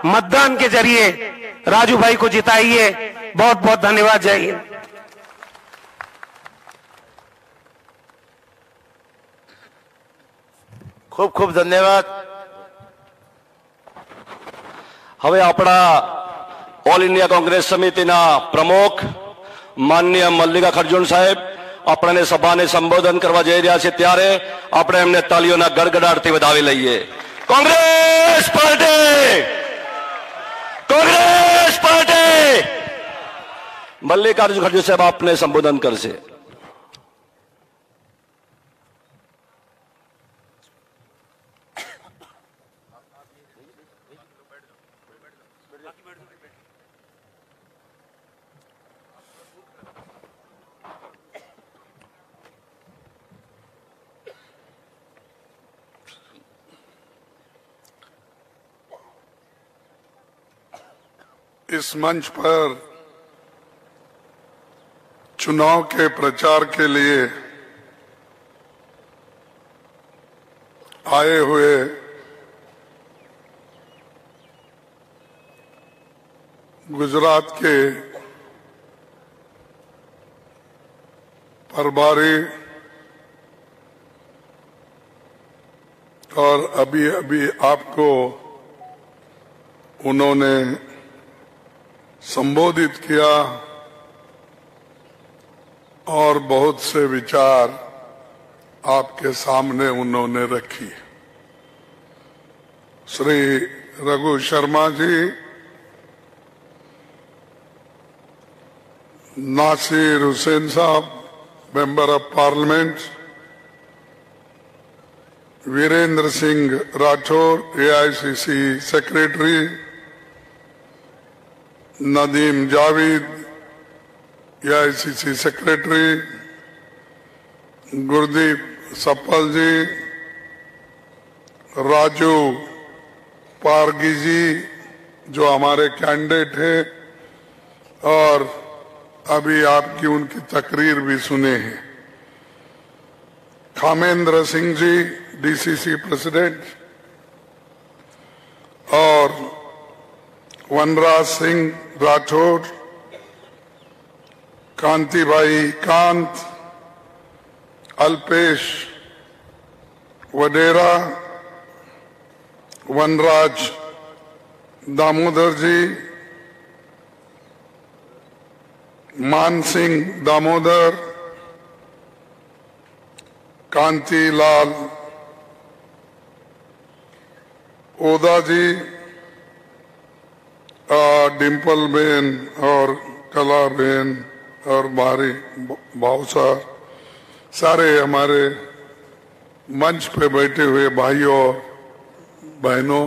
मतदान के जरिए राजू भाई को जिताइए। बहुत बहुत धन्यवाद। जय हिंद। ખૂબ ખૂબ ધન્યવાદ। હવે આપણા ઓલ ઇન્ડિયા કોંગ્રેસ સમિતિના પ્રમુખ માનનીય મલ્લિકા ખરજુણ સાહેબ આપણને સભાને સંબોધન કરવા જઈ રહ્યા છે, ત્યારે આપણે એમને તાળીઓના ગડગડાટથી વધાવી લઈએ। Congress party, Congress party. મલ્લિકાર્જુન ખરજુણ સાહેબ આપને સંબોધન કરશે। इस मंच पर चुनाव के प्रचार के लिए आए हुए गुजरात के प्रभारी और अभी अभी आपको उन्होंने संबोधित किया और बहुत से विचार आपके सामने उन्होंने रखी। श्री रघु शर्मा जी, नासिर हुसैन साहब member of parliament, Virendra Singh Rathore AICC secretary, Nadeem Javed AICC secretary, Gurdeep Sappal ji, Raju Pargi ji जो हमारे कैंडिडेट हैं और अभी आपकी उनकी तकरीर भी सुने हैं, खामेंद्र सिंह जी डीसीसी प्रेसिडेंट और वनराज सिंह राठौर, कांति भाई कांत, अल्पेश वडेरा, वनराज दामोदर जी, मान सिंह दामोदर, कांति लाल ओदा जी, डिम्पल बेन और कला बेन और भारी भावसा, सारे हमारे मंच पे बैठे हुए भाइयों बहनों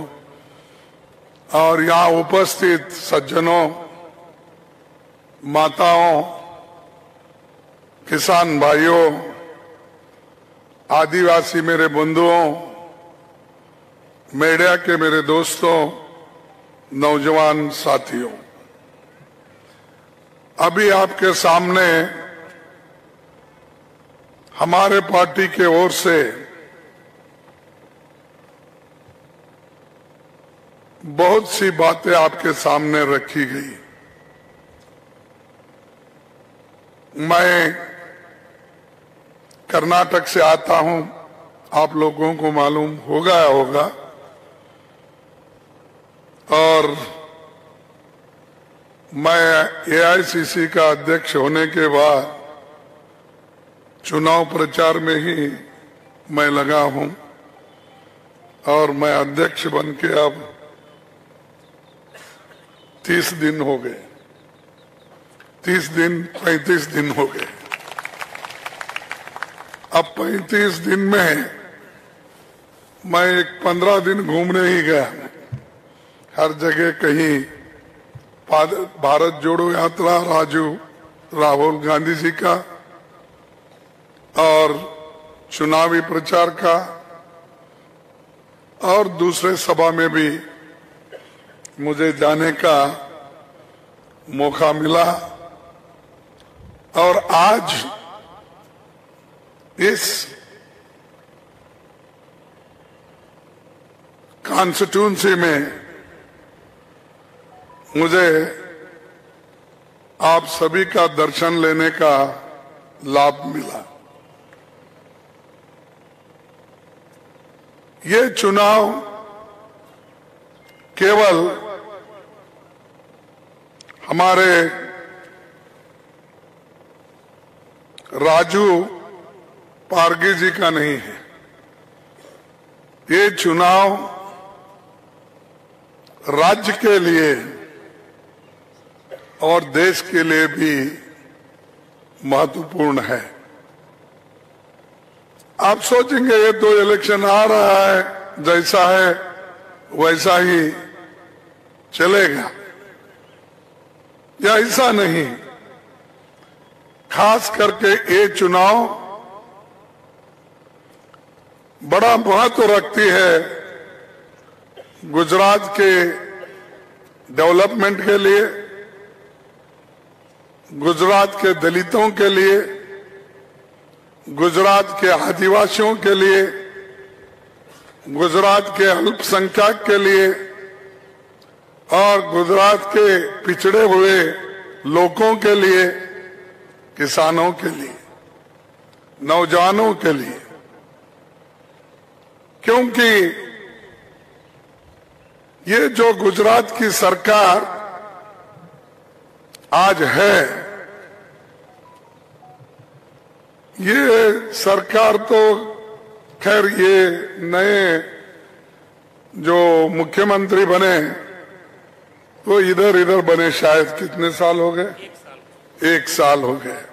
और यहाँ उपस्थित सज्जनों, माताओं, किसान भाइयों, आदिवासी मेरे बंधुओं, मीडिया के मेरे दोस्तों, नौजवान साथियों, अभी आपके सामने हमारे पार्टी के ओर से बहुत सी बातें आपके सामने रखी गई। मैं कर्नाटक से आता हूं, आप लोगों को मालूम होगा और मैं एआईसीसी का अध्यक्ष होने के बाद चुनाव प्रचार में ही मैं लगा हूं और मैं अध्यक्ष बन के अब 30 दिन हो गए, 35 दिन हो गए। अब 35 दिन में मैं एक 15 दिन घूमने ही गया, हर जगह कहीं भारत जोड़ो यात्रा राहुल गांधी जी का और चुनावी प्रचार का और दूसरे सभा में भी मुझे जाने का मौका मिला और आज इस कॉन्स्टिट्यूंसी में मुझे आप सभी का दर्शन लेने का लाभ मिला। ये चुनाव केवल हमारे राजू पारगी जी का नहीं है। ये चुनाव राज्य के लिए और देश के लिए भी महत्वपूर्ण है। आप सोचेंगे ये तो इलेक्शन आ रहा है, जैसा है वैसा ही चलेगा, या ऐसा नहीं। खास करके ये चुनाव बड़ा महत्व रखती है गुजरात के डेवलपमेंट के लिए, गुजरात के दलितों के लिए, गुजरात के आदिवासियों के लिए, गुजरात के अल्पसंख्यक के लिए और गुजरात के पिछड़े हुए लोगों के लिए, किसानों के लिए, नौजवानों के लिए। क्योंकि ये जो गुजरात की सरकार आज है, ये सरकार तो खैर ये नए जो मुख्यमंत्री बने तो इधर इधर बने, शायद कितने साल हो गए? 1 साल हो गए।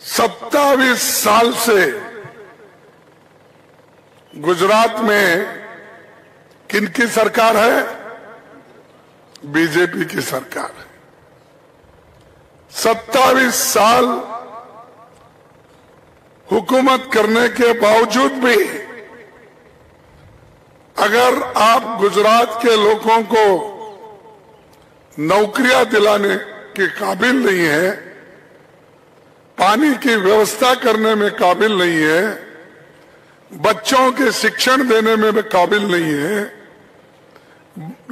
27 साल से गुजरात में किनकी सरकार है? बीजेपी की सरकार है। 27 साल हुकूमत करने के बावजूद भी अगर आप गुजरात के लोगों को नौकरियां दिलाने के काबिल नहीं है, पानी की व्यवस्था करने में काबिल नहीं है, बच्चों के शिक्षण देने में भी काबिल नहीं है,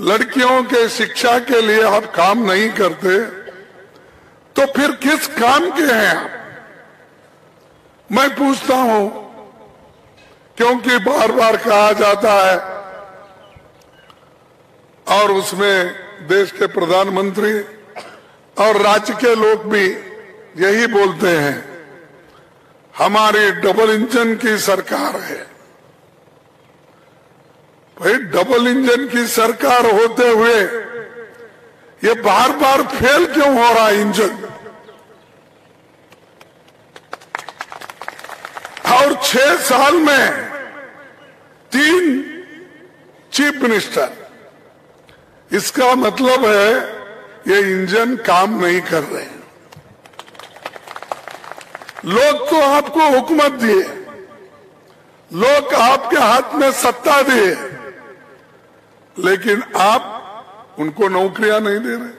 लड़कियों के शिक्षा के लिए आप काम नहीं करते, तो फिर किस काम के हैं आप? मैं पूछता हूं, क्योंकि बार बार कहा जाता है और उसमें देश के प्रधानमंत्री और राज्य के लोग भी यही बोलते हैं, हमारी डबल इंजन की सरकार है। भाई डबल इंजन की सरकार होते हुए ये बार बार फेल क्यों हो रहा है इंजन? और 6 साल में 3 चीफ मिनिस्टर, इसका मतलब है ये इंजन काम नहीं कर रहे हैं। लोग तो आपको हुकूमत दिए, लोग आपके हाथ में सत्ता दिए, लेकिन आप उनको नौकरियां नहीं दे रहे।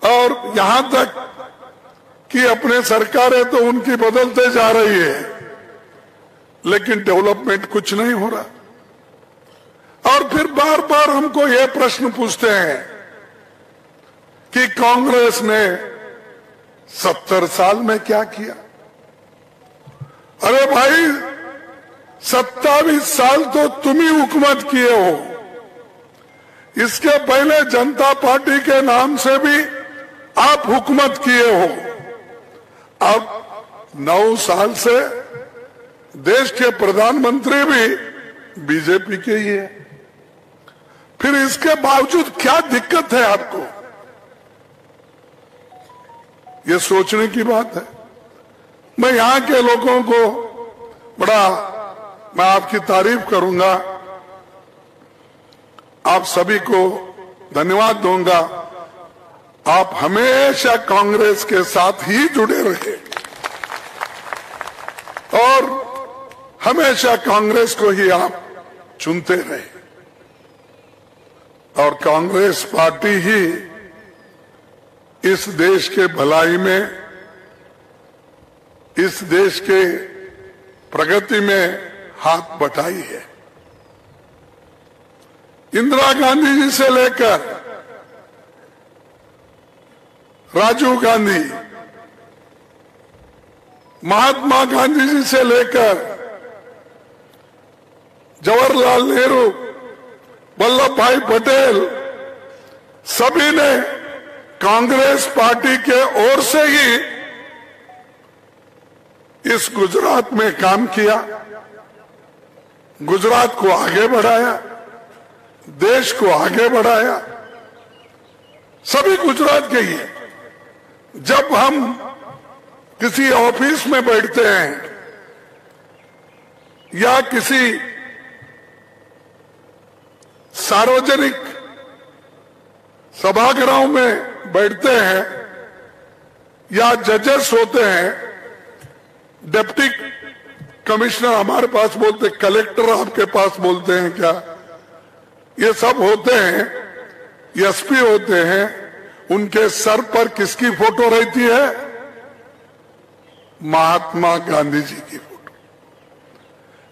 और यहां तक कि अपने सरकारें तो उनकी बदलते जा रही है, लेकिन डेवलपमेंट कुछ नहीं हो रहा। और फिर बार बार हमको यह प्रश्न पूछते हैं कि कांग्रेस ने 70 साल में क्या किया? अरे भाई 27 साल तो तुम ही हुकूमत किए हो। इसके पहले जनता पार्टी के नाम से भी आप हुकूमत किए हो। अब 9 साल से देश के प्रधानमंत्री भी बीजेपी के ही है। फिर इसके बावजूद क्या दिक्कत है आपको? ये सोचने की बात है। मैं यहां के लोगों को मैं आपकी तारीफ करूंगा, आप सभी को धन्यवाद दूंगा। आप हमेशा कांग्रेस के साथ ही जुड़े रहे और हमेशा कांग्रेस को ही आप चुनते रहे। और कांग्रेस पार्टी ही इस देश के भलाई में, इस देश के प्रगति में हाथ बटाई है। इंदिरा गांधी जी से लेकर राजीव गांधी, महात्मा गांधी जी से लेकर जवाहरलाल नेहरू, वल्लभ भाई पटेल, सभी ने कांग्रेस पार्टी के ओर से ही इस गुजरात में काम किया, गुजरात को आगे बढ़ाया, देश को आगे बढ़ाया। सभी गुजरात के ही हैं। जब हम किसी ऑफिस में बैठते हैं या किसी सार्वजनिक सभागृहों में बैठते हैं या जजेस होते हैं, डिप्टी कमिश्नर हमारे पास बोलते, कलेक्टर आपके पास बोलते हैं क्या, ये सब होते हैं, एसपी होते हैं, उनके सर पर किसकी फोटो रहती है? महात्मा गांधी जी की फोटो।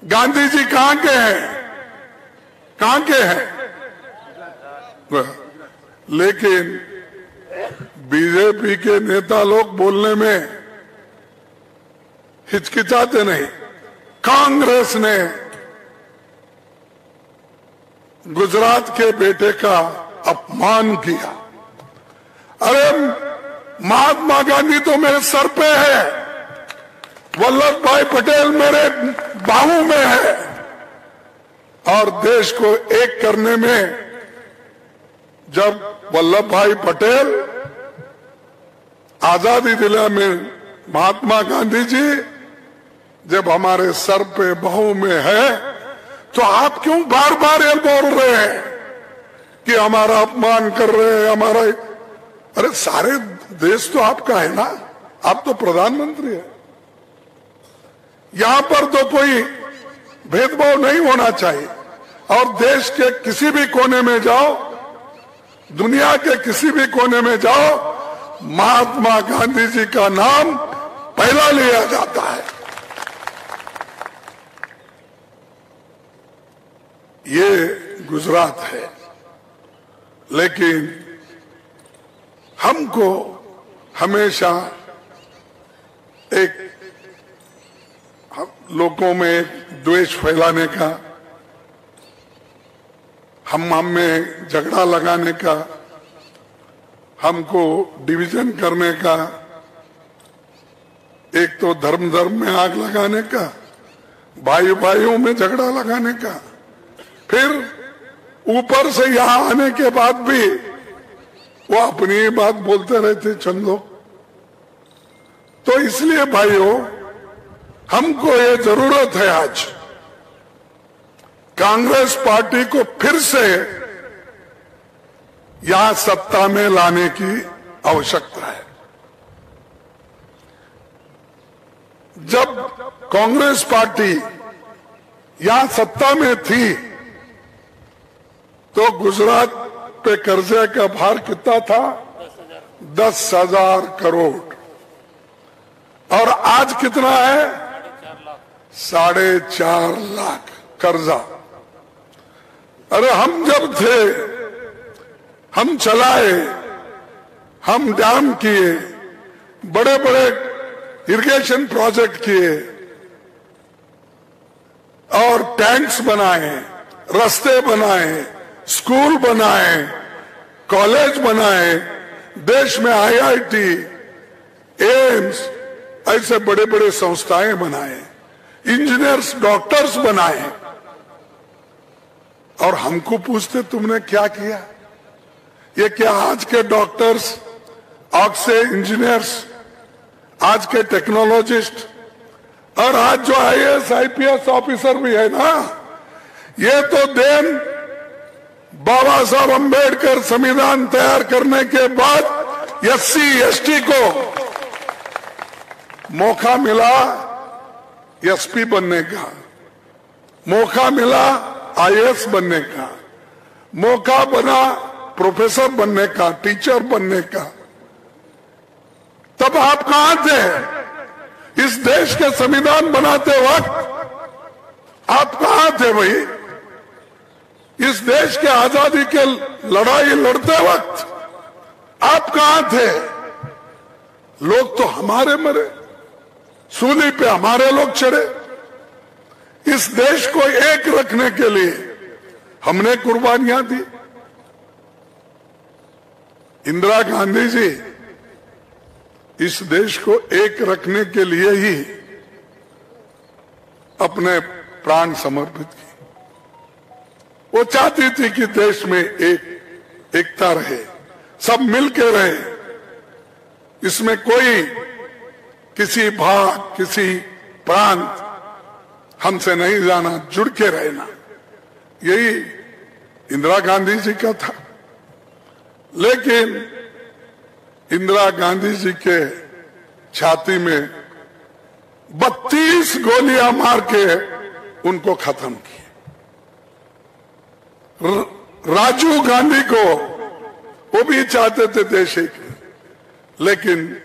गांधी जी कहां के हैं? कहां के हैं? लेकिन बीजेपी के नेता लोग बोलने में हिचकिचाते नहीं। कांग्रेस ने गुजरात के बेटे का अपमान किया। अरे महात्मा गांधी तो मेरे सर पे है, वल्लभ भाई पटेल मेरे बाहू में है, और देश को एक करने में जब वल्लभ भाई पटेल आजादी दिला में महात्मा गांधी जी जब हमारे सर पे बाहू में है, तो आप क्यों बार बार ये बोल रहे हैं कि हमारा अपमान कर रहे हैं? हमारा, अरे सारे देश तो आपका है ना, आप तो प्रधानमंत्री है। यहां पर तो कोई भेदभाव नहीं होना चाहिए। और देश के किसी भी कोने में जाओ, दुनिया के किसी भी कोने में जाओ, महात्मा गांधी जी का नाम पहला लिया जाता है। ये गुजरात है। लेकिन हमको हमेशा एक लोगों में द्वेष फैलाने का, हम में झगड़ा लगाने का, हमको डिवीजन करने का, एक तो धर्म धर्म में आग लगाने का, भाई भाइयों में झगड़ा लगाने का, फिर ऊपर से यहां आने के बाद भी वो अपनी बात बोलते रहते चंद लोग। तो इसलिए भाइयों, हमको ये जरूरत है आज कांग्रेस पार्टी को फिर से यहां सत्ता में लाने की आवश्यकता है। जब कांग्रेस पार्टी यहां सत्ता में थी तो गुजरात पे कर्जे का भार कितना था? 10,000 करोड़। और आज कितना है? 4.5 लाख कर्जा। अरे हम जब थे, हम चलाए, हम डैम किए, बड़े बड़े इरिगेशन प्रोजेक्ट किए और टैंक्स बनाए, रास्ते बनाए, स्कूल बनाए, कॉलेज बनाए, देश में आईआईटी, एम्स, ऐसे बड़े बड़े संस्थाएं बनाए, इंजीनियर्स, डॉक्टर्स बनाए। और हमको पूछते तुमने क्या किया? ये क्या आज के डॉक्टर्स, आज से इंजीनियर्स, आज के टेक्नोलॉजिस्ट और आज जो आईएएस आईपीएस ऑफिसर भी है ना, ये तो देन बाबा साहब अंबेडकर संविधान तैयार करने के बाद एससी एसटी को मौका मिला एसपी बनने का, मौका मिला आईएएस बनने का, मौका बना प्रोफेसर बनने का, टीचर बनने का। तब आप कहां थे? इस देश के संविधान बनाते वक्त आप कहां थे भाई? इस देश के आजादी के लड़ाई लड़ते वक्त आप कहां थे? लोग तो हमारे मरे, सूली पे हमारे लोग चढ़े। इस देश को एक रखने के लिए हमने कुर्बानियां दी। इंदिरा गांधी जी इस देश को एक रखने के लिए ही अपने प्राण समर्पित किए। वो चाहती थी कि देश में एकता रहे, सब मिलकर रहे, इसमें कोई किसी भाग, किसी प्रांत हमसे नहीं जाना, जुड़ के रहना, यही इंदिरा गांधी जी का था। लेकिन इंदिरा गांधी जी के छाती में 32 गोलियां मार के उनको खत्म किया। राजीव गांधी को वो भी चाहते थे देश एक, लेकिन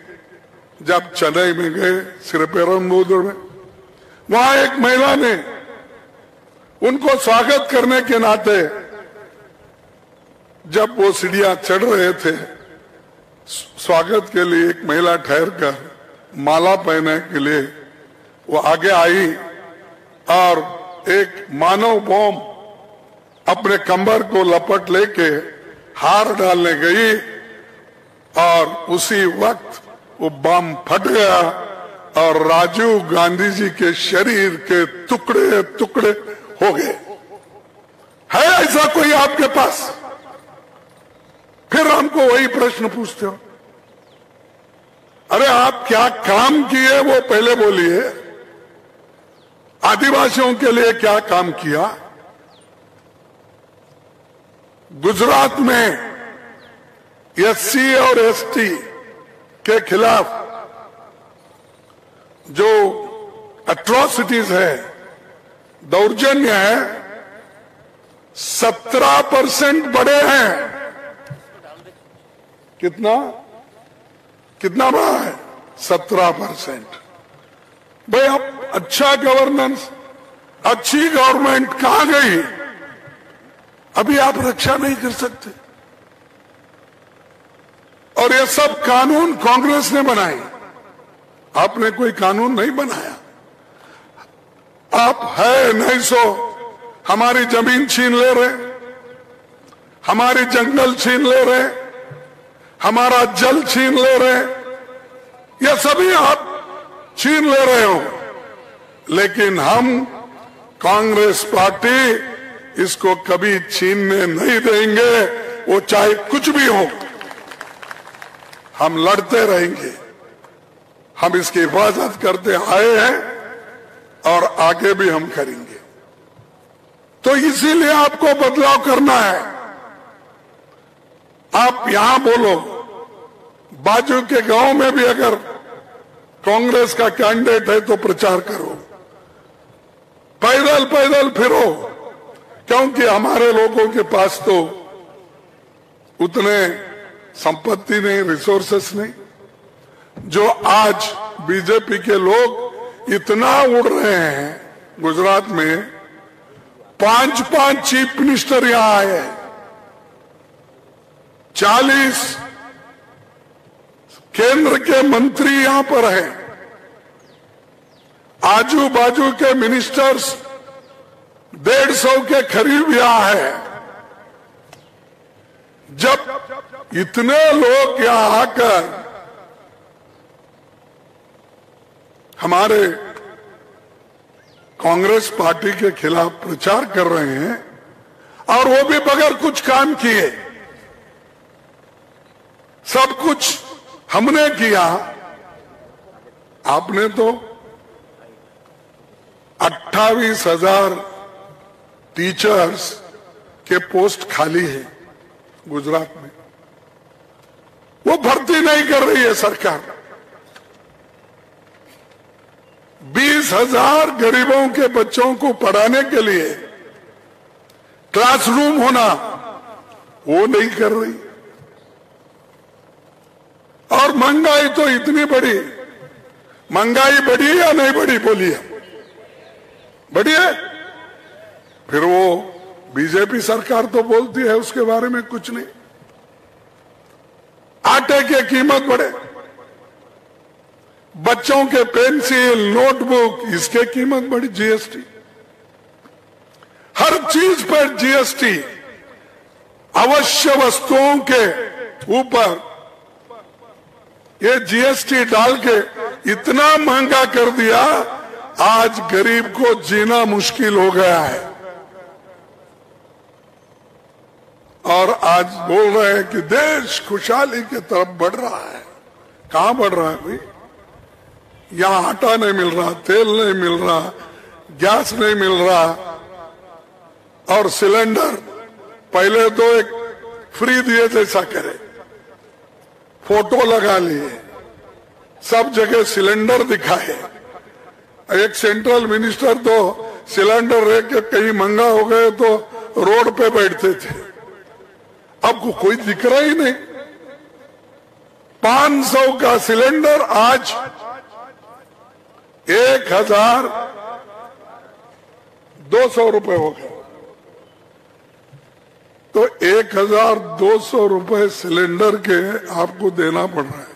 जब चेन्नई में गए, श्रीपेरुम्बदूर में, वहां एक महिला ने उनको स्वागत करने के नाते, जब वो सीढ़ियां चढ़ रहे थे, स्वागत के लिए एक महिला ठहर कर माला पहनने के लिए वो आगे आई और एक मानव बम अपने कमर को लपट लेके हार डालने गई और उसी वक्त वो बम फट गया और राजीव गांधी जी के शरीर के टुकड़े टुकड़े हो गए। है ऐसा कोई आपके पास? फिर हमको वही प्रश्न पूछते हो, अरे आप क्या काम किए वो पहले बोलिए। आदिवासियों के लिए क्या काम किया? गुजरात में एससी और एसटी के खिलाफ जो एट्रोसिटीज है, दौर्जन्य है, 17% बढ़े हैं। कितना बढ़ा है? 17%। भाई अब अच्छा गवर्नेंस, अच्छी गवर्नमेंट कहां गई? अभी आप रक्षा नहीं कर सकते। और ये सब कानून कांग्रेस ने बनाए, आपने कोई कानून नहीं बनाया। आप है नहीं सो हमारी जमीन छीन ले रहे, हमारी जंगल छीन ले रहे, हमारा जल छीन ले रहे, ये सभी आप छीन ले रहे हो। लेकिन हम कांग्रेस पार्टी इसको कभी छीनने नहीं देंगे, वो चाहे कुछ भी हो। हम लड़ते रहेंगे, हम इसकी हिफाजत करते आए हैं और आगे भी हम करेंगे। तो इसीलिए आपको बदलाव करना है। आप यहां बोलो, बाजू के गांव में भी अगर कांग्रेस का कैंडिडेट है तो प्रचार करो, पैदल पैदल फिरो, क्योंकि हमारे लोगों के पास तो उतने संपत्ति नहीं, रिसोर्सेस नहीं। जो आज बीजेपी के लोग इतना उड़ रहे हैं, गुजरात में 5 चीफ मिनिस्टर यहां आए हैं, 40 केंद्र के मंत्री यहां पर हैं, आजू बाजू के मिनिस्टर्स 150 के करीब यहां है। जब इतने लोग यहां आकर हमारे कांग्रेस पार्टी के खिलाफ प्रचार कर रहे हैं, और वो भी बगैर कुछ काम किए, सब कुछ हमने किया। आपने तो 28,000 टीचर्स के पोस्ट खाली है गुजरात में, वो भर्ती नहीं कर रही है सरकार। 20,000 गरीबों के बच्चों को पढ़ाने के लिए क्लासरूम होना, वो नहीं कर रही। और महंगाई तो इतनी बड़ी, महंगाई बढ़ी या नहीं बढ़ी बोलिए? बढ़ी है। फिर वो बीजेपी सरकार तो बोलती है उसके बारे में कुछ नहीं। आटे की कीमत बढ़े, बच्चों के पेंसिल, नोटबुक, इसके कीमत बढ़ी, जीएसटी, हर चीज पर जीएसटी, अवश्य वस्तुओं के ऊपर ये जीएसटी डाल के इतना महंगा कर दिया, आज गरीब को जीना मुश्किल हो गया है। और आज बोल रहे हैं कि देश खुशहाली की तरफ बढ़ रहा है। कहां बढ़ रहा है भाई? यहां आटा नहीं मिल रहा, तेल नहीं मिल रहा, गैस नहीं मिल रहा, और सिलेंडर पहले तो एक फ्री दिए जैसा करे, फोटो लगा लिए, सब जगह सिलेंडर दिखाए। एक सेंट्रल मिनिस्टर तो सिलेंडर रह के कहीं महंगा हो गए तो रोड पे बैठते थे, अब कोई दिख रहा ही नहीं। 500 का सिलेंडर आज 1200 रुपए हो गए। तो 1200 रुपए सिलेंडर के आपको देना पड़ रहा है।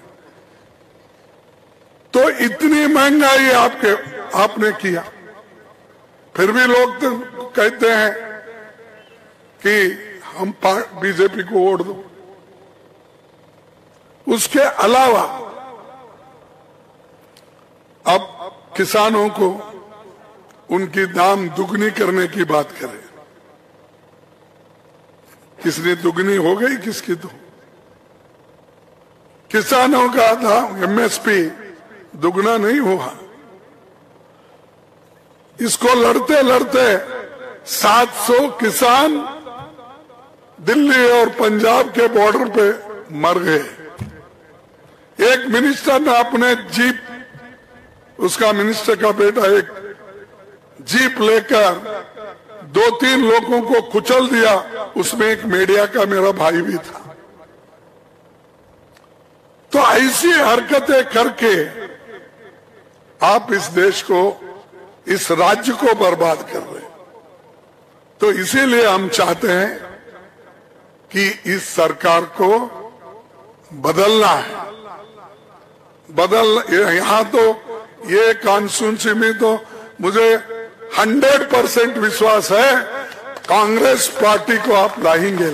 तो इतनी महंगाई आपने किया, फिर भी लोग तो कहते हैं कि हम बीजेपी को वोट दो। उसके अलावा अब किसानों को उनकी दाम दुगनी करने की बात करें। किसने दुगनी हो गई, किसकी तो किसानों का दाम एमएसपी दुगना नहीं हुआ। इसको लड़ते लड़ते 700 किसान दिल्ली और पंजाब के बॉर्डर पे मर गए। एक मिनिस्टर ने अपने जीप, उसका मिनिस्टर का बेटा एक जीप लेकर 2-3 लोगों को कुचल दिया, उसमें एक मीडिया का मेरा भाई भी था। तो ऐसी हरकतें करके आप इस देश को, इस राज्य को बर्बाद कर रहे। तो इसीलिए हम चाहते हैं कि इस सरकार को बदलना है। यहां तो ये कॉन्स्टिट्यूंसी में तो मुझे 100% विश्वास है कांग्रेस पार्टी को आप लाएंगे।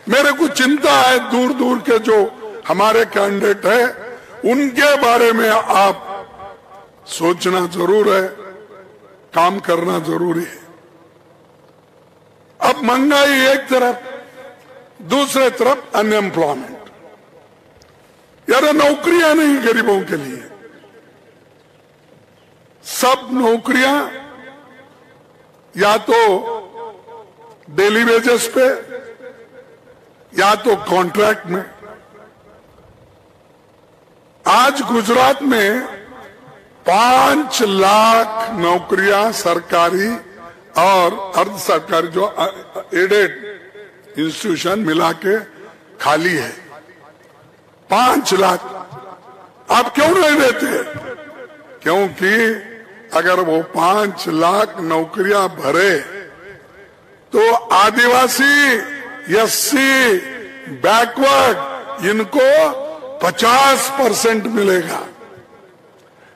मेरे को चिंता है दूर दूर के जो हमारे कैंडिडेट है उनके बारे में आप सोचना जरूर है, काम करना जरूरी है। अब महंगाई एक तरफ, दूसरे तरफ अनएम्प्लॉयमेंट। यार नौकरियां नहीं गरीबों के लिए, सब नौकरियां या तो डेली वेजेस पे या तो कॉन्ट्रैक्ट में। आज गुजरात में 5 लाख नौकरियां सरकारी और अर्ध सरकारी जो एडेड इंस्टीट्यूशन मिला के खाली है। 5 लाख। आप क्यों नहीं देते? क्योंकि अगर वो 5 लाख नौकरियां भरे तो आदिवासी, एससी, बैकवर्ड इनको 50% मिलेगा।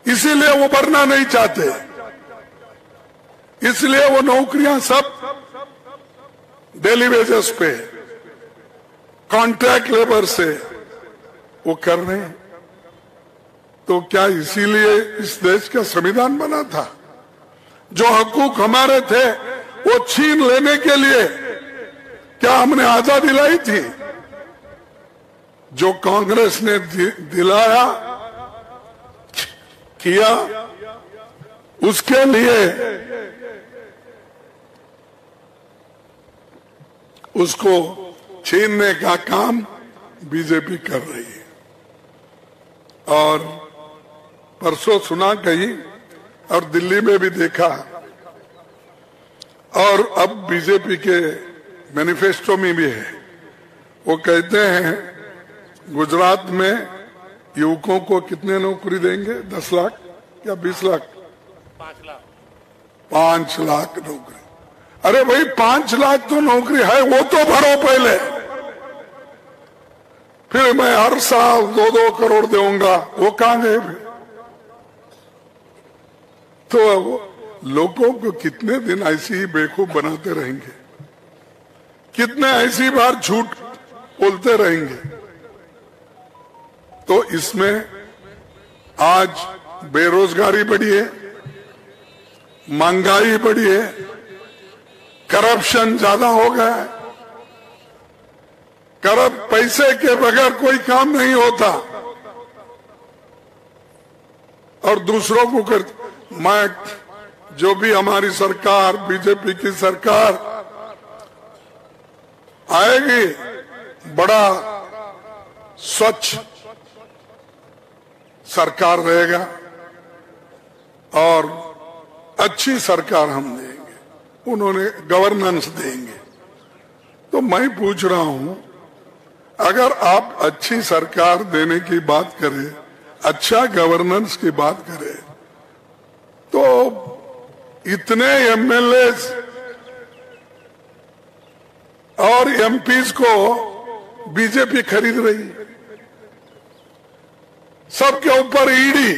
इसीलिए वो भरना नहीं चाहते, इसलिए वो नौकरियां सब डेली वेजेस पे, कॉन्ट्रैक्ट लेबर से वो कर रहे हैं। तो क्या इसीलिए इस देश का संविधान बना था? जो हकूक हमारे थे वो छीन लेने के लिए क्या हमने आजादी लाई थी? जो कांग्रेस ने दिलाया किया, उसके लिए उसको छीनने का काम बीजेपी कर रही है। और परसों सुना कहीं और दिल्ली में भी देखा, और अब बीजेपी के मैनिफेस्टो में भी है। वो कहते हैं गुजरात में युवकों को कितने नौकरी देंगे? 10 लाख या 20 लाख? 5 लाख नौकरी। अरे भाई 5 लाख तो नौकरी है, वो तो भरो पहले, फिर मैं हर साल 2-2 करोड़ दूंगा। वो कहां गए फिर? तो लोगों को कितने दिन ऐसे ही बेवकूफ बनाते रहेंगे, कितने ऐसी बार झूठ बोलते रहेंगे। तो इसमें आज बेरोजगारी बढ़ी है, महंगाई बढ़ी है, करप्शन ज्यादा हो गया है। पैसे के बगैर कोई काम नहीं होता और दूसरों को कर। मैं जो भी हमारी सरकार, बीजेपी की सरकार आएगी, बड़ा स्वच्छ सरकार रहेगा और अच्छी सरकार हम देंगे, उन्होंने गवर्नेंस देंगे। तो मैं पूछ रहा हूं, अगर आप अच्छी सरकार देने की बात करें, अच्छा गवर्नेंस की बात करें, तो इतने एमएलए और एमपीज को बीजेपी खरीद रही है। सबके ऊपर ईडी,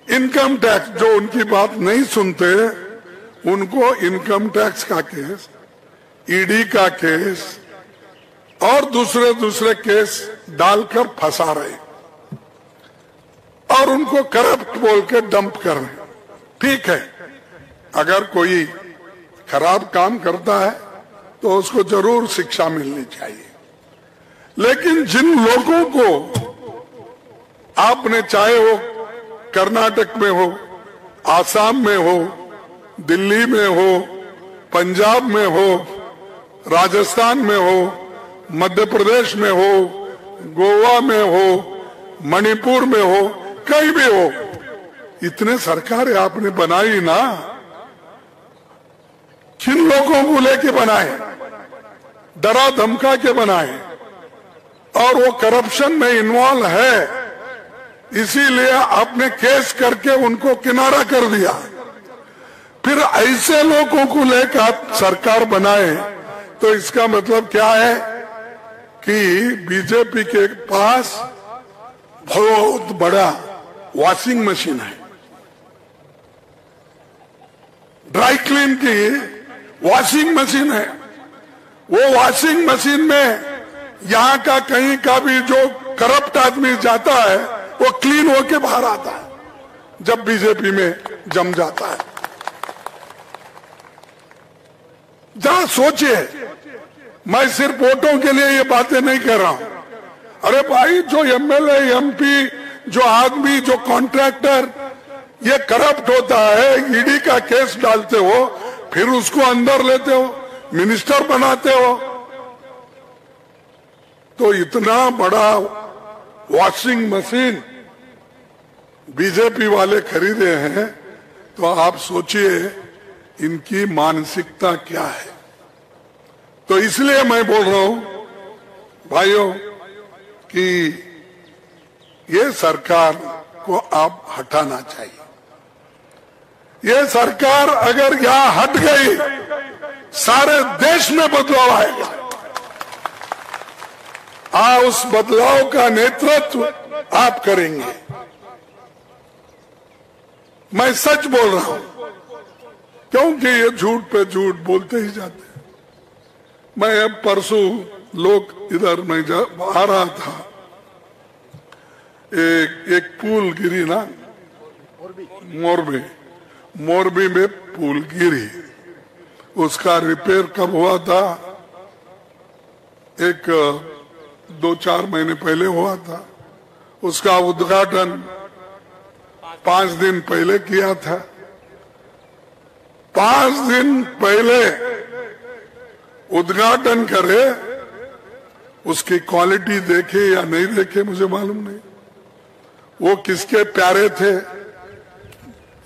इनकम टैक्स, जो उनकी बात नहीं सुनते उनको इनकम टैक्स का केस, ईडी का केस और दूसरे केस डालकर फंसा रहे और उनको करप्ट बोल के डंप कर रहे। ठीक है, अगर कोई खराब काम करता है तो उसको जरूर शिक्षा मिलनी चाहिए, लेकिन जिन लोगों को आपने, चाहे वो कर्नाटक में हो, आसाम में हो, दिल्ली में हो, पंजाब में हो, राजस्थान में हो, मध्य प्रदेश में हो, गोवा में हो, मणिपुर में हो, कहीं भी हो, इतने सरकारें आपने बनाई ना, किन लोगों को लेके बनाए? डरा धमका के बनाए और वो करप्शन में इन्वॉल्व है, इसीलिए आपने केस करके उनको किनारा कर दिया। फिर ऐसे लोगों को लेकर आप सरकार बनाए तो इसका मतलब क्या है कि बीजेपी के पास बहुत बड़ा वॉशिंग मशीन है, ड्राई क्लीन की वॉशिंग मशीन है। वो वॉशिंग मशीन में यहां का कहीं का भी जो करप्ट आदमी जाता है वो क्लीन होके बाहर आता है जब बीजेपी में जम जाता है। जरा सोचिए, मैं सिर्फ वोटों के लिए ये बातें नहीं कर रहा हूं। अरे भाई, जो एमएलए, एमपी, जो आदमी, जो कॉन्ट्रैक्टर ये करप्ट होता है, ईडी का केस डालते हो, फिर उसको अंदर लेते हो, मिनिस्टर बनाते हो, तो इतना बड़ा वॉशिंग मशीन बीजेपी वाले खरीदे हैं, तो आप सोचिए इनकी मानसिकता क्या है। तो इसलिए मैं बोल रहा हूं भाइयों कि ये सरकार को आप हटाना चाहिए। ये सरकार अगर यहां हट गई, सारे देश में बदलाव आएगा। उस बदलाव का नेतृत्व आप करेंगे। मैं सच बोल रहा हूं, क्योंकि ये झूठ पे झूठ बोलते ही जाते हैं। मैं अब परसों लोग इधर मैं आ रहा था, एक पुल गिरी ना, मोरबी में पुल गिरी, उसका रिपेयर कब हुआ था? 2-4 महीने पहले हुआ था। उसका उद्घाटन 5 दिन पहले किया था। 5 दिन पहले उद्घाटन करे, उसकी क्वालिटी देखे या नहीं देखे मुझे मालूम नहीं। वो किसके प्यारे थे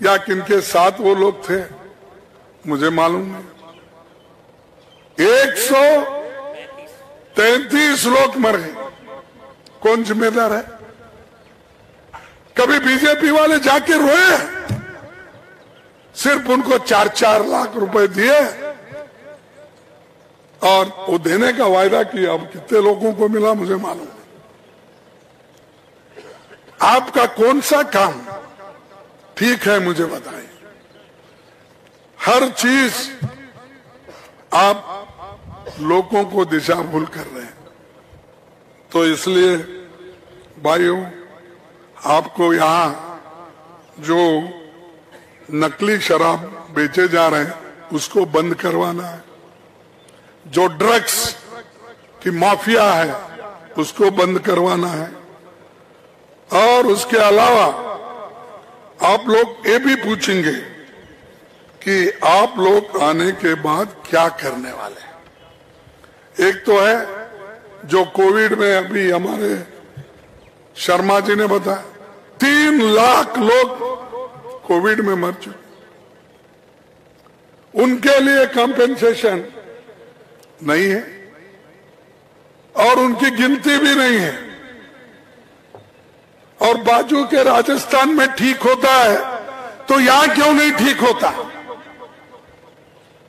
या किनके साथ वो लोग थे मुझे मालूम नहीं। 133 लोग मर गए, कौन जिम्मेदार है? कभी बीजेपी वाले जाके रोए? सिर्फ उनको 4-4 लाख रुपए दिए और वो देने का वायदा किया। अब कितने लोगों को मिला मुझे मालूम। आपका कौन सा काम ठीक है मुझे बताइए। हर चीज आप लोगों को दिशा भूल कर रहे हैं। तो इसलिए भाइयों, आपको यहां जो नकली शराब बेचे जा रहे हैं उसको बंद करवाना है। जो ड्रग्स की माफिया है उसको बंद करवाना है। और उसके अलावा आप लोग ये भी पूछेंगे कि आप लोग आने के बाद क्या करने वाले हैं। एक तो है जो कोविड में अभी हमारे शर्मा जी ने बताया 3 लाख लोग कोविड में मर चुके, उनके लिए कंपेंसेशन नहीं है और उनकी गिनती भी नहीं है। और बाजू के राजस्थान में ठीक होता है तो यहां क्यों नहीं ठीक होता?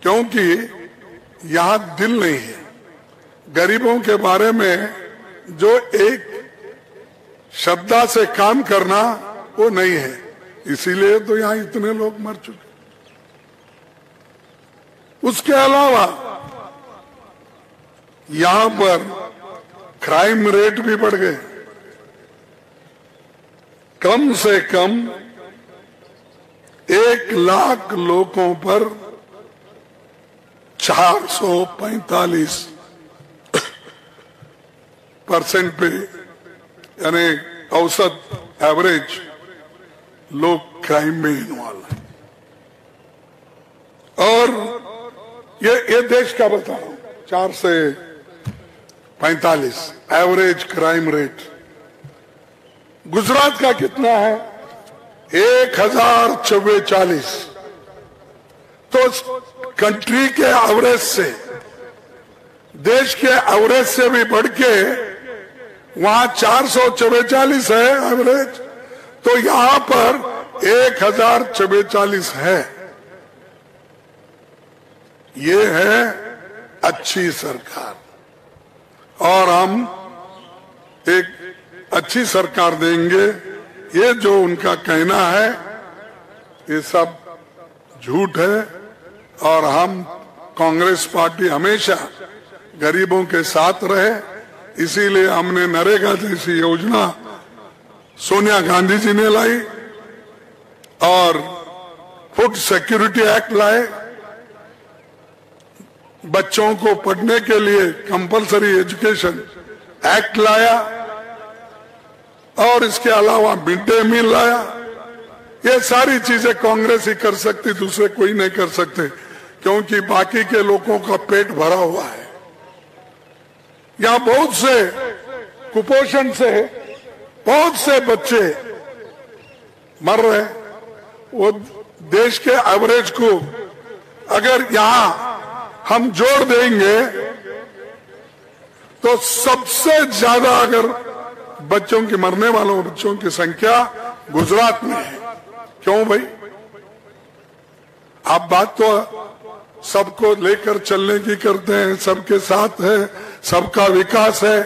क्योंकि यहां दिल नहीं है। गरीबों के बारे में जो एक श्रद्धा से काम करना वो नहीं है, इसीलिए तो यहां इतने लोग मर चुके। उसके अलावा यहां पर क्राइम रेट भी बढ़ गए। कम से कम 1 लाख लोगों पर 445% पे यानी औसत एवरेज लोग क्राइम में इन्वॉल्व है। और ये देश का बता रहा हूं, 4 से 45 एवरेज क्राइम रेट। गुजरात का कितना है? 1044। तो कंट्री के एवरेज से, देश के एवरेज से भी बढ़ के वहां 444 है एवरेज, तो यहां पर 1044 है। ये है अच्छी सरकार। और हम एक अच्छी सरकार देंगे। ये जो उनका कहना है ये सब झूठ है। और हम कांग्रेस पार्टी हमेशा गरीबों के साथ रहे, इसीलिए हमने नरेगा जैसी योजना सोनिया गांधी जी ने लाई और फूड सिक्योरिटी एक्ट लाए। बच्चों को पढ़ने के लिए कंपलसरी एजुकेशन एक्ट लाया और इसके अलावा मिड डे मील लाया। ये सारी चीजें कांग्रेस ही कर सकती, दूसरे कोई नहीं कर सकते, क्योंकि बाकी के लोगों का पेट भरा हुआ है। यहां बहुत से कुपोषण से बहुत से बच्चे मर रहे। वो देश के एवरेज को अगर यहां हम जोड़ देंगे तो सबसे ज्यादा अगर बच्चों के मरने वालों बच्चों की संख्या गुजरात में है। क्यों भाई? आप बात तो सबको लेकर चलने की करते हैं, सबके साथ है, सबका विकास है।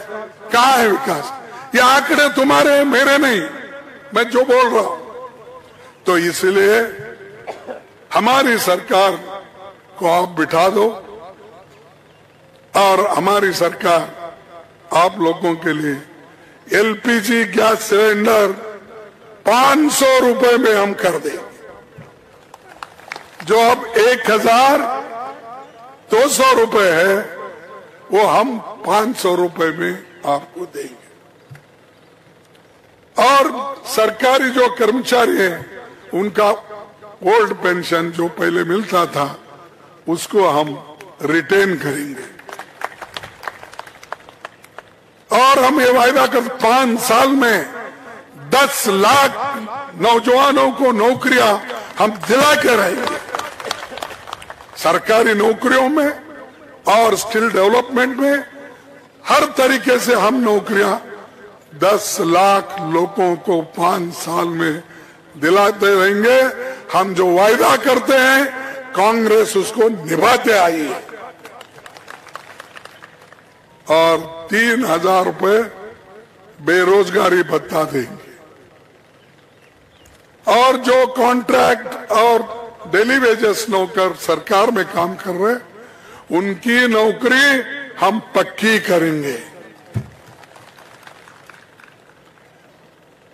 कहाँ है विकास? ये आंकड़े तुम्हारे मेरे नहीं, मैं जो बोल रहा हूं। तो इसलिए हमारी सरकार को आप बिठा दो और हमारी सरकार आप लोगों के लिए एलपीजी गैस सिलेंडर 500 रुपए में हम कर देंगे। जो अब 1200 रुपए है वो हम 500 रुपए में आपको देंगे। और सरकारी जो कर्मचारी हैं उनका ओल्ड पेंशन जो पहले मिलता था उसको हम रिटेन करेंगे। और हम ये वायदा कर 5 साल में 10 लाख नौजवानों को नौकरियां हम दिला के रहेंगे। सरकारी नौकरियों में और स्किल डेवलपमेंट में हर तरीके से हम नौकरियां 10 लाख लोगों को 5 साल में दिलाते रहेंगे। हम जो वायदा करते हैं कांग्रेस उसको निभाते आई है। और 3,000 रुपए बेरोजगारी भत्ता देंगे। और जो कॉन्ट्रैक्ट और डेली वेजेस नौकर सरकार में काम कर रहे उनकी नौकरी हम पक्की करेंगे।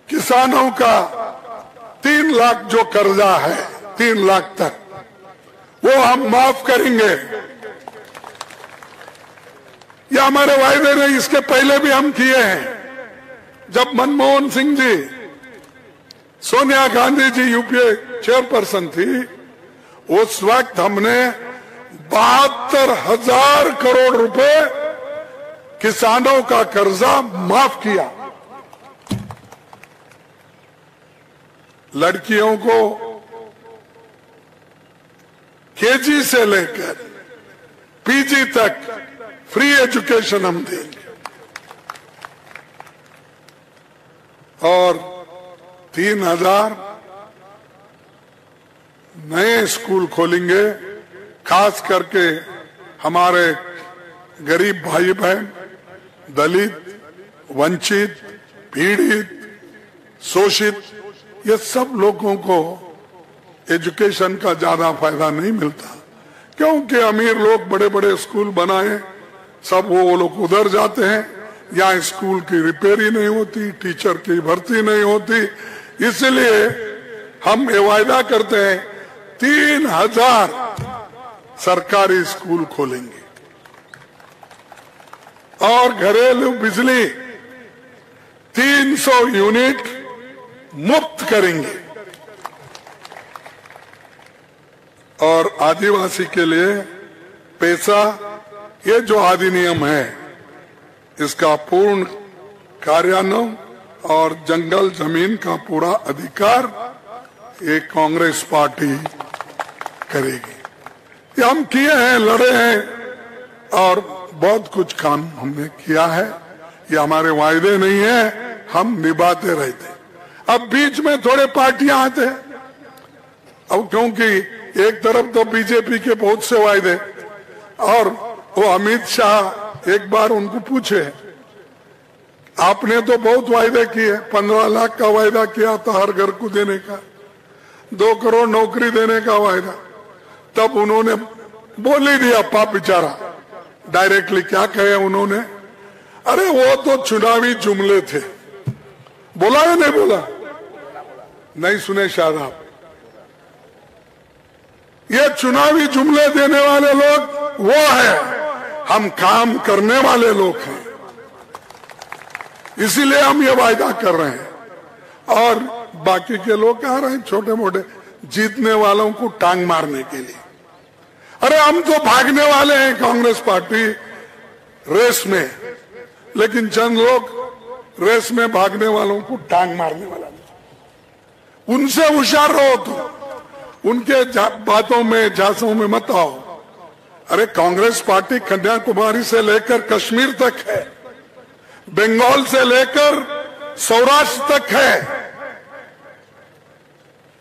किसानों का 3 लाख जो कर्जा है 3 लाख तक वो हम माफ करेंगे। ये हमारे वायदे नहीं, इसके पहले भी हम किए हैं। जब मनमोहन सिंह जी, सोनिया गांधी जी यूपीए चेयरपर्सन थी, उस वक्त हमने 72,000 करोड़ रुपए किसानों का कर्जा माफ किया। लड़कियों को केजी से लेकर पीजी तक फ्री एजुकेशन हम देंगे। और 3,000 नए स्कूल खोलेंगे, खास करके हमारे गरीब भाई बहन, दलित, वंचित, पीड़ित, शोषित, ये सब लोगों को एजुकेशन का ज्यादा फायदा नहीं मिलता, क्योंकि अमीर लोग बड़े बड़े स्कूल बनाए, सब वो लोग उधर जाते हैं। यहाँ स्कूल की रिपेयरी नहीं होती, टीचर की भर्ती नहीं होती। इसलिए हम ये वायदा करते हैं 3,000 सरकारी स्कूल खोलेंगे और घरेलू बिजली 300 यूनिट मुफ्त करेंगे। और आदिवासी के लिए पैसा, ये जो अधिनियम है इसका पूर्ण कार्यान्वयन और जंगल जमीन का पूरा अधिकार ये कांग्रेस पार्टी करेगी। ये हम किए हैं, लड़े हैं और बहुत कुछ काम हमने किया है। ये हमारे वायदे नहीं है, हम निभाते रहते। अब बीच में थोड़े पार्टियां आते हैं, अब क्योंकि एक तरफ तो बीजेपी के बहुत से वायदे, और वो अमित शाह एक बार उनको पूछे, आपने तो बहुत वायदे किए, 15 लाख का वायदा किया था हर घर को देने का, 2 करोड़ नौकरी देने का वायदा। तब उन्होंने बोल ही दिया, पाप बेचारा, डायरेक्टली क्या कहे उन्होंने, अरे वो तो चुनावी जुमले थे। बोला या नहीं बोला? नहीं सुने शायद आप। ये चुनावी जुमले देने वाले लोग वो है, हम काम करने वाले लोग हैं। इसीलिए हम ये वायदा कर रहे हैं। और बाकी के लोग आ रहे हैं छोटे मोटे जीतने वालों को टांग मारने के लिए। अरे हम तो भागने वाले हैं कांग्रेस पार्टी रेस में, लेकिन चंद लोग रेस में भागने वालों को टांग मारने वाला नहीं। उनसे होशियार रहो, तो उनके बातों में झांसों में मत आओ। अरे कांग्रेस पार्टी कन्याकुमारी से लेकर कश्मीर तक है, बंगाल से लेकर सौराष्ट्र तक है।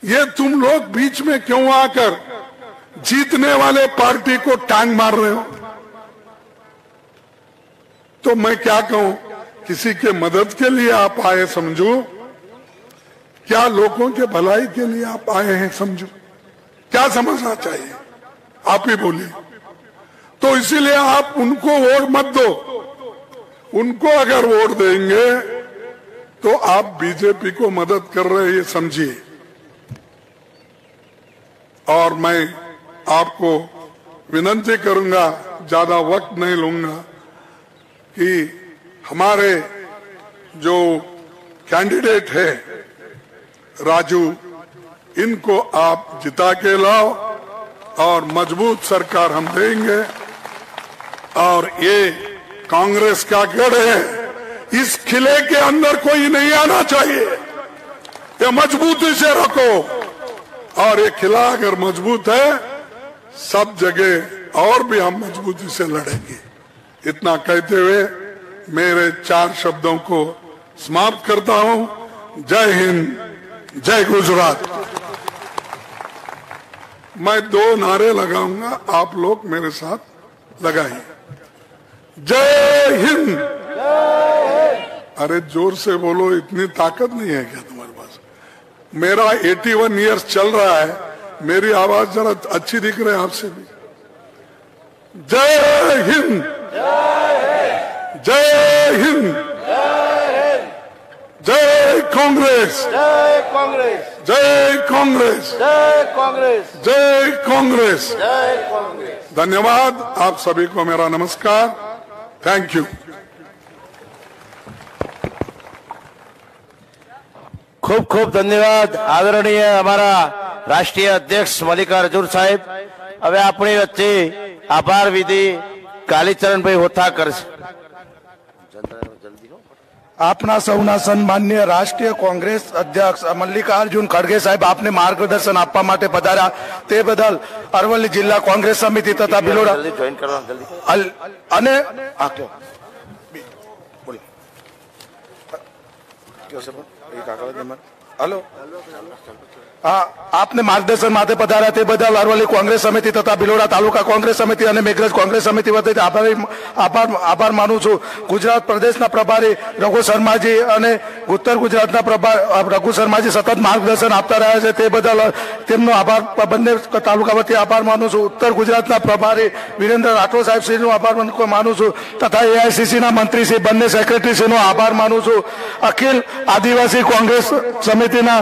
ये तुम लोग बीच में क्यों आकर जीतने वाले पार्टी को टांग मार रहे हो? तो मैं क्या कहूं, किसी के मदद के लिए आप आए समझो, क्या लोगों के भलाई के लिए आप आए हैं समझो, क्या समझना चाहिए आप ही बोलिए। तो इसीलिए आप उनको वोट मत दो। उनको अगर वोट देंगे तो आप बीजेपी को मदद कर रहे हैं, ये समझिए। और मैं आपको विनती करूंगा, ज्यादा वक्त नहीं लूंगा, कि हमारे जो कैंडिडेट है राजू, इनको आप जिता के लाओ और मजबूत सरकार हम देंगे। और ये कांग्रेस का गढ़ है, इस किले के अंदर कोई नहीं आना चाहिए। ये मजबूती से रखो, और ये किला अगर मजबूत है, सब जगह और भी हम मजबूती से लड़ेंगे। इतना कहते हुए मेरे 4 शब्दों को समाप्त करता हूं। जय हिंद, जय गुजरात। मैं 2 नारे लगाऊंगा, आप लोग मेरे साथ लगाइए। जय हिंद। अरे जोर से बोलो, इतनी ताकत नहीं है क्या तुम्हारे पास? मेरा 81 ईयर्स चल रहा है, मेरी आवाज जरा अच्छी दिख रही है आपसे भी। जय हिंद। जय हिंद। जय कांग्रेस। जय कांग्रेस। जय कांग्रेस। जय कांग्रेस। जय कांग्रेस। जय कांग्रेस। धन्यवाद। आप सभी को मेरा नमस्कार। Thank you. ખૂબ ખૂબ ધન્યવાદ આદરણીય અમારા રાષ્ટ્રીય અધ્યક્ષ મલ્લિકાર્જુન સાહેબ. હવે આપણી વચ્ચે આભાર વિધિ કાલીચરણભાઈ હોથા કરશે. આપના સૌના સન્માનીય રાષ્ટ્રીય કોંગ્રેસ અધ્યક્ષ મલ્લિકાર્જુન ખડગે સાહેબ આપને માર્ગદર્શન આપવા માટે પધાર્યા તે બદલ અરવલ્લી જિલ્લા કોંગ્રેસ સમિતિ તથા ભિલોડા અને હલો આપને માર્ગદર્શન માટે પધાર્યા તે બદલ અરવલ્લી કોંગ્રેસ સમિતિ તથા ભિલોડા તાલુકા કોંગ્રેસ સમિતિ અને મેઘરજ કોંગ્રેસ સમિતિ વતીથી આભાર માનું છું. ગુજરાત પ્રદેશના પ્રભારી રઘુ શર્માજી અને ઉત્તર ગુજરાતના પ્રભારી રઘુ શર્માજી સતત માર્ગદર્શન આપતા રહ્યા છે તે બદલ તેમનો આભાર બંને તાલુકા વતી આભાર માનું છું. ઉત્તર ગુજરાતના પ્રભારી વિરેન્દ્ર રાઠોડ સાહેબ શ્રીનો આભાર માનું છું તથા એઆઈસીસીના મંત્રી શ્રી બંને સેક્રેટરી શ્રીનો આભાર માનું છું. અખિલ આદિવાસી કોંગ્રેસ સમિતિના